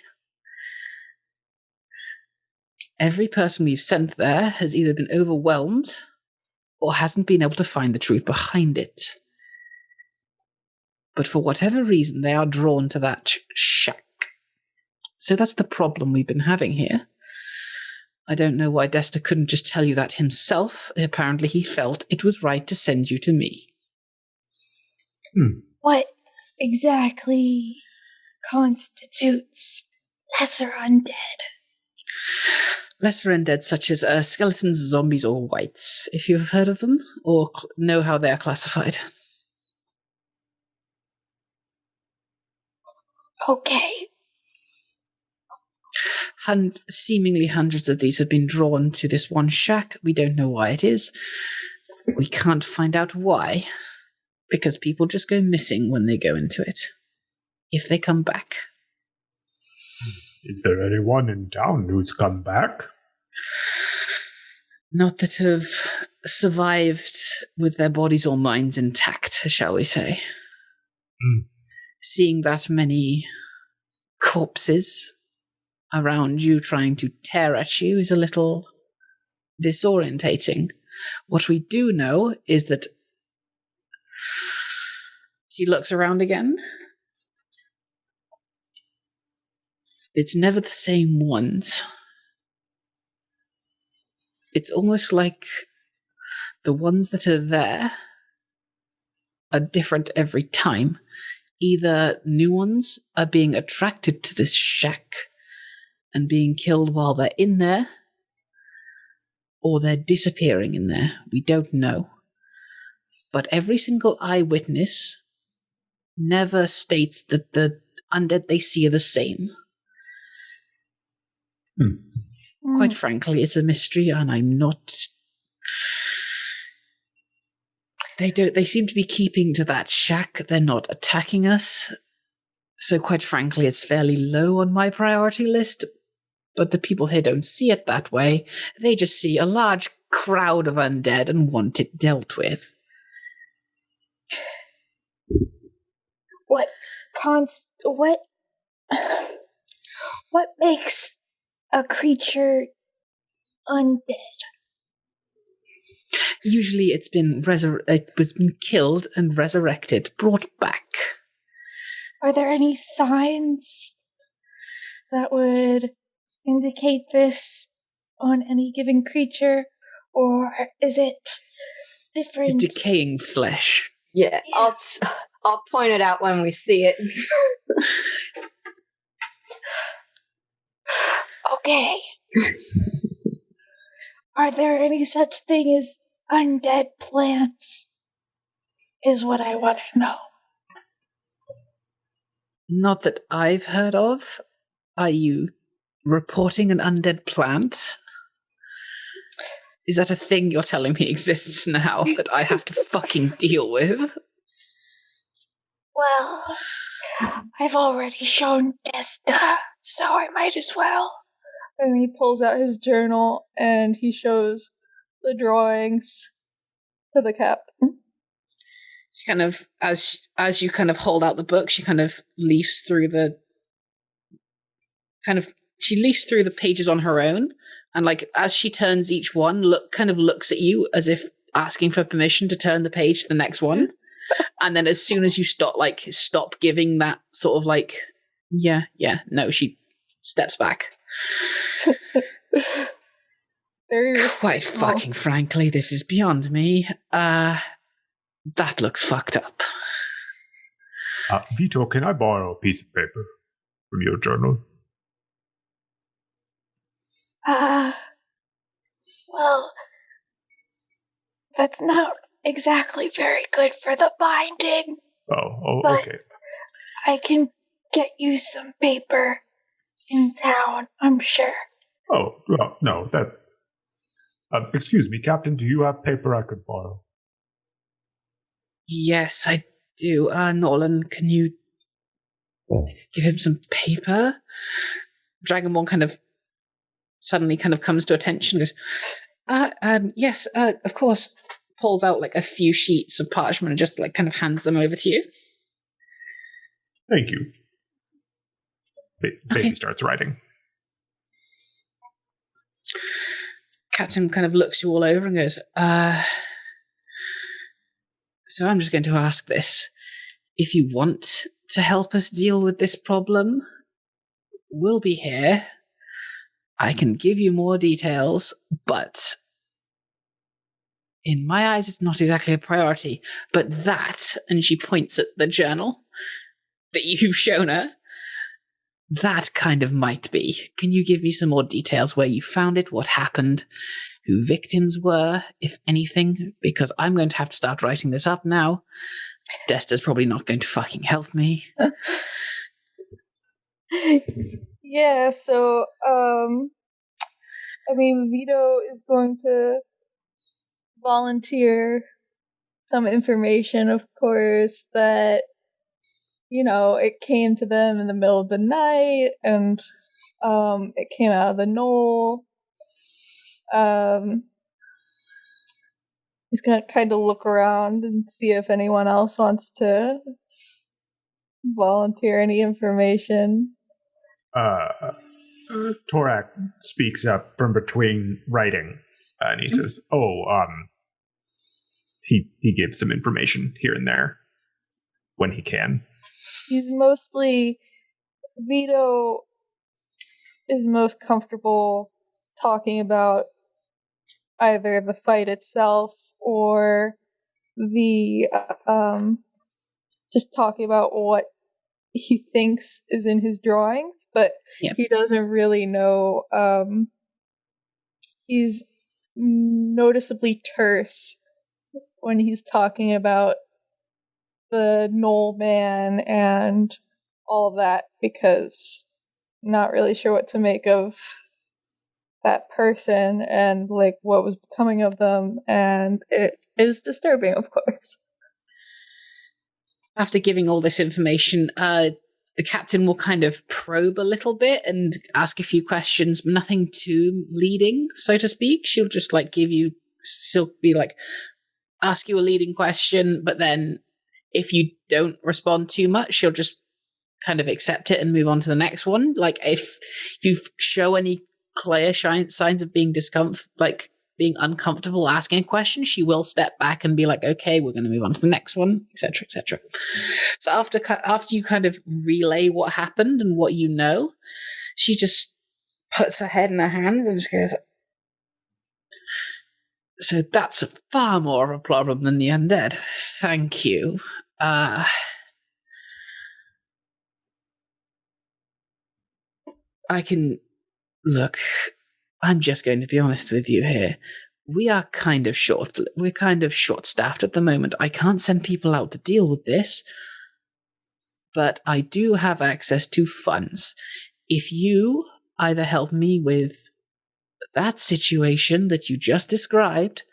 Every person we've sent there has either been overwhelmed or hasn't been able to find the truth behind it. But for whatever reason, they are drawn to that shack. So that's the problem we've been having here. I don't know why Desta couldn't just tell you that himself. Apparently he felt it was right to send you to me.
What exactly constitutes lesser undead?
Lesser undead such as skeletons, zombies, or wights, if you've heard of them, or know how they are classified.
Okay.
Seemingly hundreds of these have been drawn to this one shack. We don't know why it is. We can't find out why, because people just go missing when they go into it, if they come back.
Is there anyone in town who's come back?
Not that have survived with their bodies or minds intact, shall we say. Seeing that many corpses around you trying to tear at you is a little disorientating. What we do know is that she looks around again. It's never the same ones. It's almost like the ones that are there are different every time. Either new ones are being attracted to this shack and being killed while they're in there, or they're disappearing in there. We don't know. But every single eyewitness never states that the undead they see are the same. Quite frankly, it's a mystery, and I'm not... They seem to be keeping to that shack. They're not attacking us. So quite frankly, it's fairly low on my priority list. But the people here don't see it that way. They just see a large crowd of undead and want it dealt with.
What makes a creature undead?
Usually it was been killed and resurrected, brought back.
Are there any signs that would indicate this on any given creature, or is it different?
Decaying flesh.
Yeah. I'll point it out when we see it.
Okay. Are there any such thing as undead plants? Is what I want to know.
Not that I've heard of. Are you reporting an undead plant? Is that a thing you're telling me exists now that I have to fucking deal with?
Well, I've already shown Desta, so I might as well. And he pulls out his journal and he shows the drawings to the captain.
She kind of, as you kind of hold out the book, she kind of leafs through the pages on her own, and like as she turns each one, looks at you as if asking for permission to turn the page to the next one. And then as soon as you stop giving that sort of like, no, she steps back. Quite fucking frankly, this is beyond me. That looks fucked up.
Vito, can I borrow a piece of paper from your journal?
Well, that's not exactly very good for the binding.
Oh,
But
okay.
I can get you some paper in town, I'm sure.
Oh, well, no, that... excuse me, Captain, do you have paper I could borrow?
Yes, I do. Nolan, can you give him some paper? Dragonborn kind of suddenly kind of comes to attention and goes, yes, of course. Pulls out like a few sheets of parchment and just like kind of hands them over to you.
Thank you. Baby starts writing.
Captain kind of looks you all over and goes, so I'm just going to ask this. If you want to help us deal with this problem, we'll be here. I can give you more details, but in my eyes, it's not exactly a priority. But that, and she points at the journal that you've shown her, that kind of might be. Can you give me some more details where you found it, what happened, who victims were, if anything? Because I'm going to have to start writing this up now. Desta's probably not going to fucking help me.
Yeah, so, Vito is going to volunteer some information, of course, that, it came to them in the middle of the night, and, it came out of the knoll. He's gonna kind of look around and see if anyone else wants to volunteer any information.
Torak speaks up from between writing, and he says, he gives some information here and there when he can.
Vito is most comfortable talking about either the fight itself or the, just talking about what he thinks is in his drawings, but he doesn't really know. He's noticeably terse when he's talking about the Knoll man and all that, because not really sure what to make of that person and like what was becoming of them, and it is disturbing, of course.
After giving all this information, the captain will kind of probe a little bit and ask a few questions, nothing too leading, so to speak. She'll just like ask you a leading question, but then if you don't respond too much, she'll just kind of accept it and move on to the next one. Like if you show any clear signs of being being uncomfortable asking a question, she will step back and be like, okay, we're going to move on to the next one, etc., etc. So after you kind of relay what happened and what you know, she just puts her head in her hands and just goes, so that's far more of a problem than the undead. Thank you. I can... Look, I'm just going to be honest with you here. We're kind of short-staffed at the moment. I can't send people out to deal with this, but I do have access to funds. If you either help me with that situation that you just described,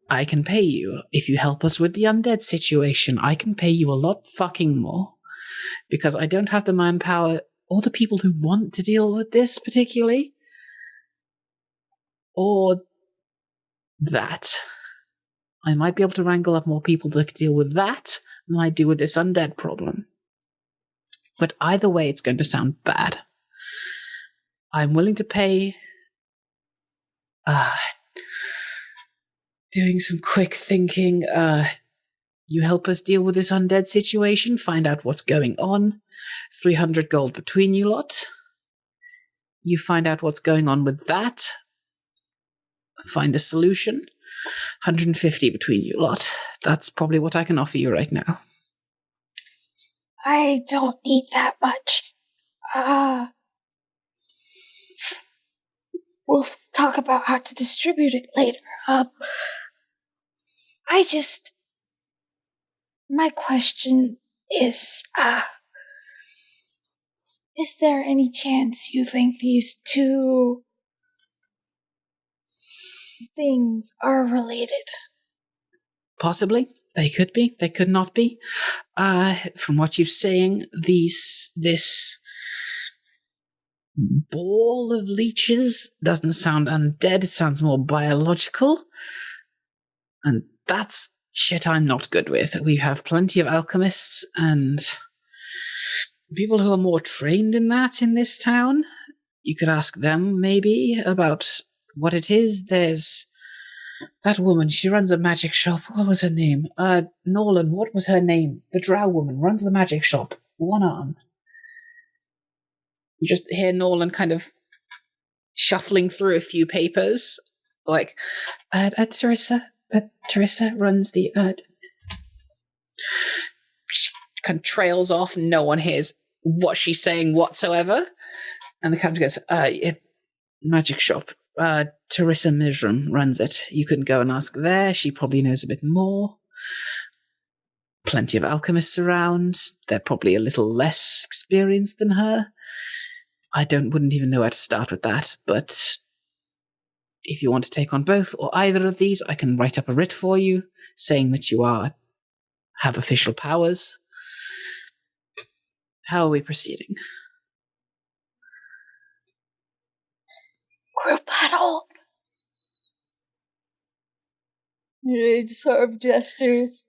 I can pay you. If you help us with the undead situation, I can pay you a lot fucking more, because I don't have the manpower or the people who want to deal with this particularly. Or that. I might be able to wrangle up more people to deal with that than I do with this undead problem. But either way, it's going to sound bad. I'm willing to pay... doing some quick thinking. You help us deal with this undead situation, find out what's going on. 300 gold between you lot. You find out what's going on with that. Find a solution. 150 between you lot. That's probably what I can offer you right now.
I don't need that much. we'll talk about how to distribute it later. My question is there any chance you think these two things are related?
Possibly. They could be. They could not be. From what you're saying, this ball of leeches doesn't sound undead. It sounds more biological. And that's shit I'm not good with. We have plenty of alchemists and people who are more trained in that in this town. You could ask them, maybe, about what it is. There's that woman, she runs a magic shop. What was her name? Nolan, what was her name? The drow woman runs the magic shop. One arm. You just hear Nolan kind of shuffling through a few papers. Like, Teresa runs the... She kind of trails off and no one hears what she's saying whatsoever. And the captain goes, magic shop. Teresa Mizram runs it. You can go and ask there. She probably knows a bit more. Plenty of alchemists around. They're probably a little less experienced than her. I wouldn't even know where to start with that, but if you want to take on both or either of these, I can write up a writ for you saying that you have official powers. How are we proceeding?
Group battle. He just sort of gestures.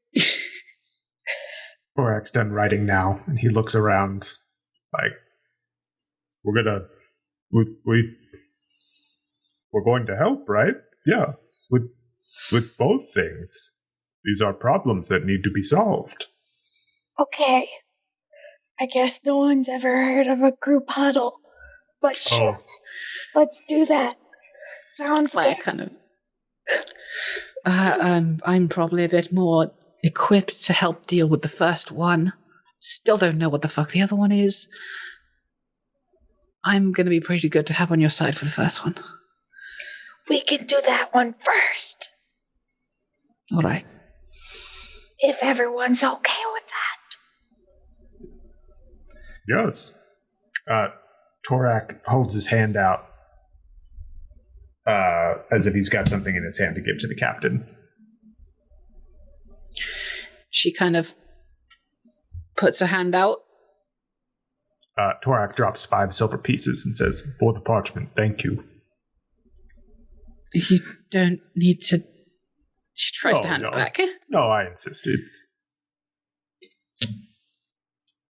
Torak's done writing now, and he looks around like, we're going to help, right? Yeah, with both things. These are problems that need to be solved.
Okay. I guess no one's ever heard of a group huddle, but sure. Let's do that. Sounds good.
Kind of. I'm probably a bit more equipped to help deal with the first one. Still don't know what the fuck the other one is. I'm going to be pretty good to have on your side for the first one.
We can do that one first.
All right.
If everyone's okay with that.
Yes. Torak holds his hand out as if he's got something in his hand to give to the captain.
She kind of puts her hand out.
Torak drops 5 silver pieces and says, "For the parchment, thank you."
You don't need to... She tries to hand it back.
No, I insist. I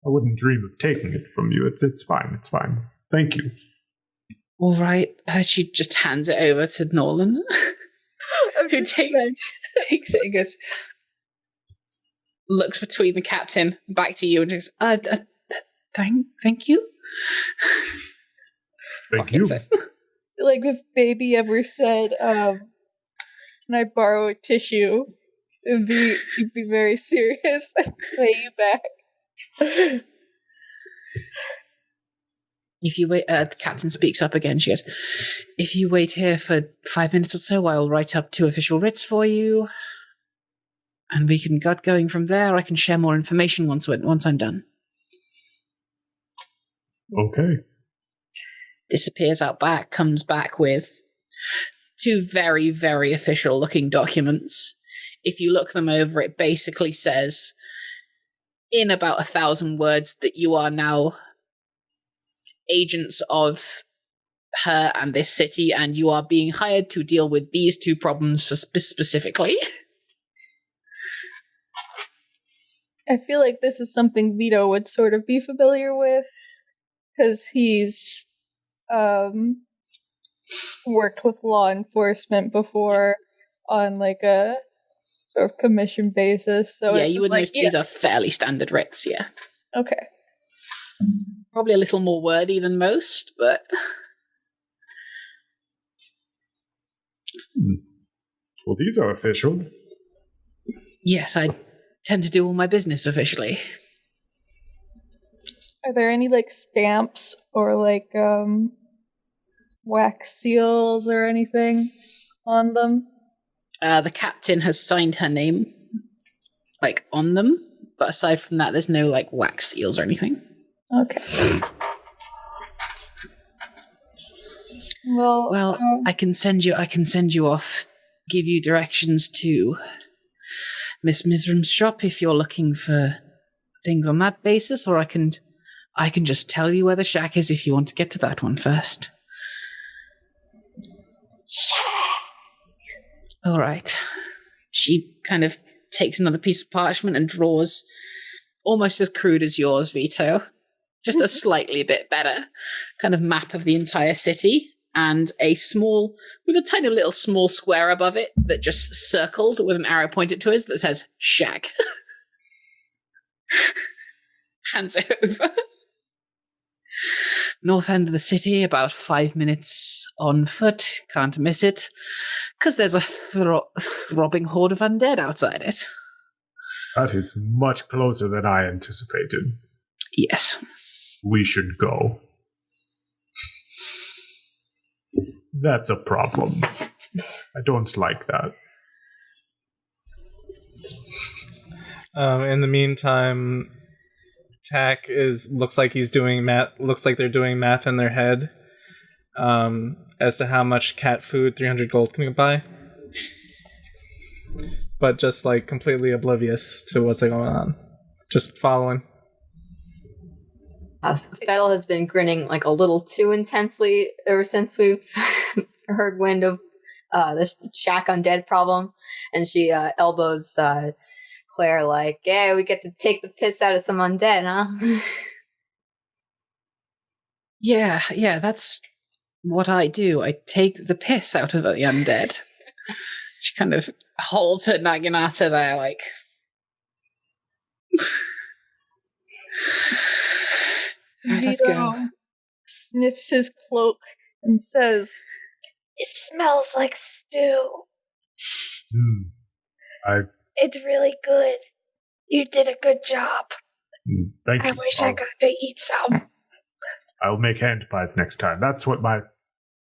wouldn't dream of taking it from you. It's fine. It's fine. Thank you.
All right. She just hands it over to Nolan, who takes it and goes, looks between the captain, back to you, and goes, thank you.
Thank you.
Like if baby ever said, can I borrow a tissue? You'd be very serious. I'd pay you back.
If you wait, the captain speaks up again. She goes, if you wait here for 5 minutes or so, I'll write up 2 official writs for you. And we can get going from there. I can share more information once I'm done.
Okay.
Disappears out back, comes back with 2 very, very official looking documents. If you look them over, it basically says in about 1,000 words that you are now agents of her and this city, and you are being hired to deal with these 2 problems specifically.
I feel like this is something Vito would sort of be familiar with, because he's worked with law enforcement before on like a sort of commission basis. So
yeah,
it's
you
just
would know
like,
these are fairly standard writs, yeah.
Okay.
Probably a little more wordy than most, but...
Well, these are official.
Yes, I tend to do all my business officially.
Are there any like stamps or like wax seals or anything on them?
The captain has signed her name, like, on them. But aside from that, there's no, like, wax seals or anything.
Okay. Well,
I can send you off, give you directions to Miss Misram's shop if you're looking for things on that basis, or I can just tell you where the shack is if you want to get to that one first. All right. She kind of takes another piece of parchment and draws almost as crude as yours, Vito. Just a slightly bit better kind of map of the entire city, and with a tiny little small square above it that just circled with an arrow pointed to us that says shack. Hands it over. North end of the city, about 5 minutes on foot. Can't miss it, because there's a throbbing horde of undead outside it.
That is much closer than I anticipated.
Yes.
We should go. That's a problem. I don't like that.
In the meantime, Tack looks like he's doing math. Looks like they're doing math in their head as to how much cat food 300 gold can buy, but just like completely oblivious to what's going on, just following.
Fettle has been grinning like a little too intensely ever since we've heard wind of the shack undead problem, and she elbows Claire like, "Yeah, we get to take the piss out of some undead, huh?"
Yeah, that's what I do. I take the piss out of the undead. She kind of holds her naginata there, like... Let's go.
Sniffs his cloak and says, "It smells like stew. It's really good. You did a good job.
Thank you.
I wish I got to eat some."
I'll make hand pies next time. That's what I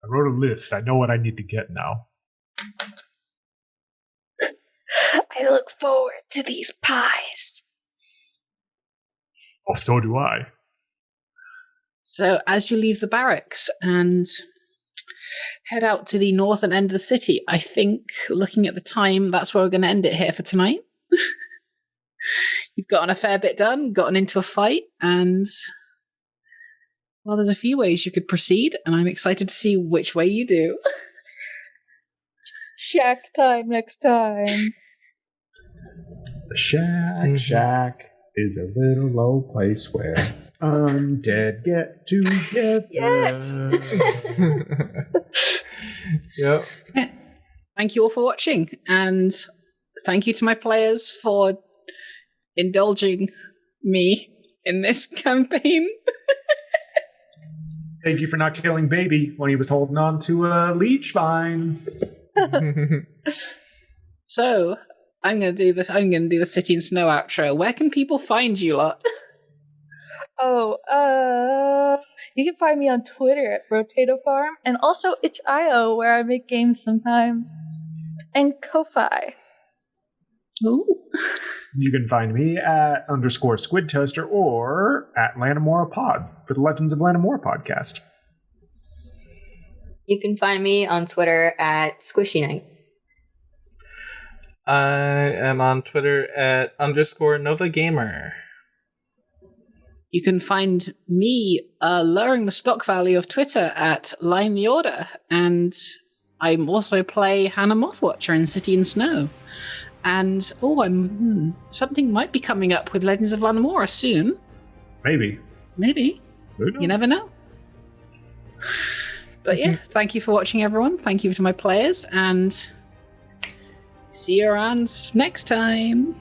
wrote a list. I know what I need to get now.
I look forward to these pies.
Oh, so do I.
So as you leave the barracks and head out to the northern end of the city, I think, looking at the time, that's where we're going to end it here for tonight. You've gotten a fair bit done, gotten into a fight, and... well, there's a few ways you could proceed, and I'm excited to see which way you do.
Shack time next time.
The shack is a little low place where undead get together.
Yes!
Yep.
Thank you all for watching, and thank you to my players for indulging me in this campaign.
Thank you for not killing Baby when he was holding on to a leech vine.
So, I'm going to do this. I'm going to do the City and Snow outro. Where can people find you lot?
You can find me on Twitter at Rotato Farm, and also itch.io, where I make games sometimes, and Ko-Fi.
Ooh.
You can find me at _Squid Toaster or at Lanamora Pod for the Legends of Lanamora podcast.
You can find me on Twitter at Squishy Night.
I am on Twitter at _Nova Gamer.
You can find me lowering the stock value of Twitter at Layne the Order, and I also play Hannah Mothwatcher in City and Snow. And something might be coming up with Legends of Lanamora soon.
Maybe.
You never know. But yeah, thank you for watching, everyone. Thank you to my players, and see you around next time.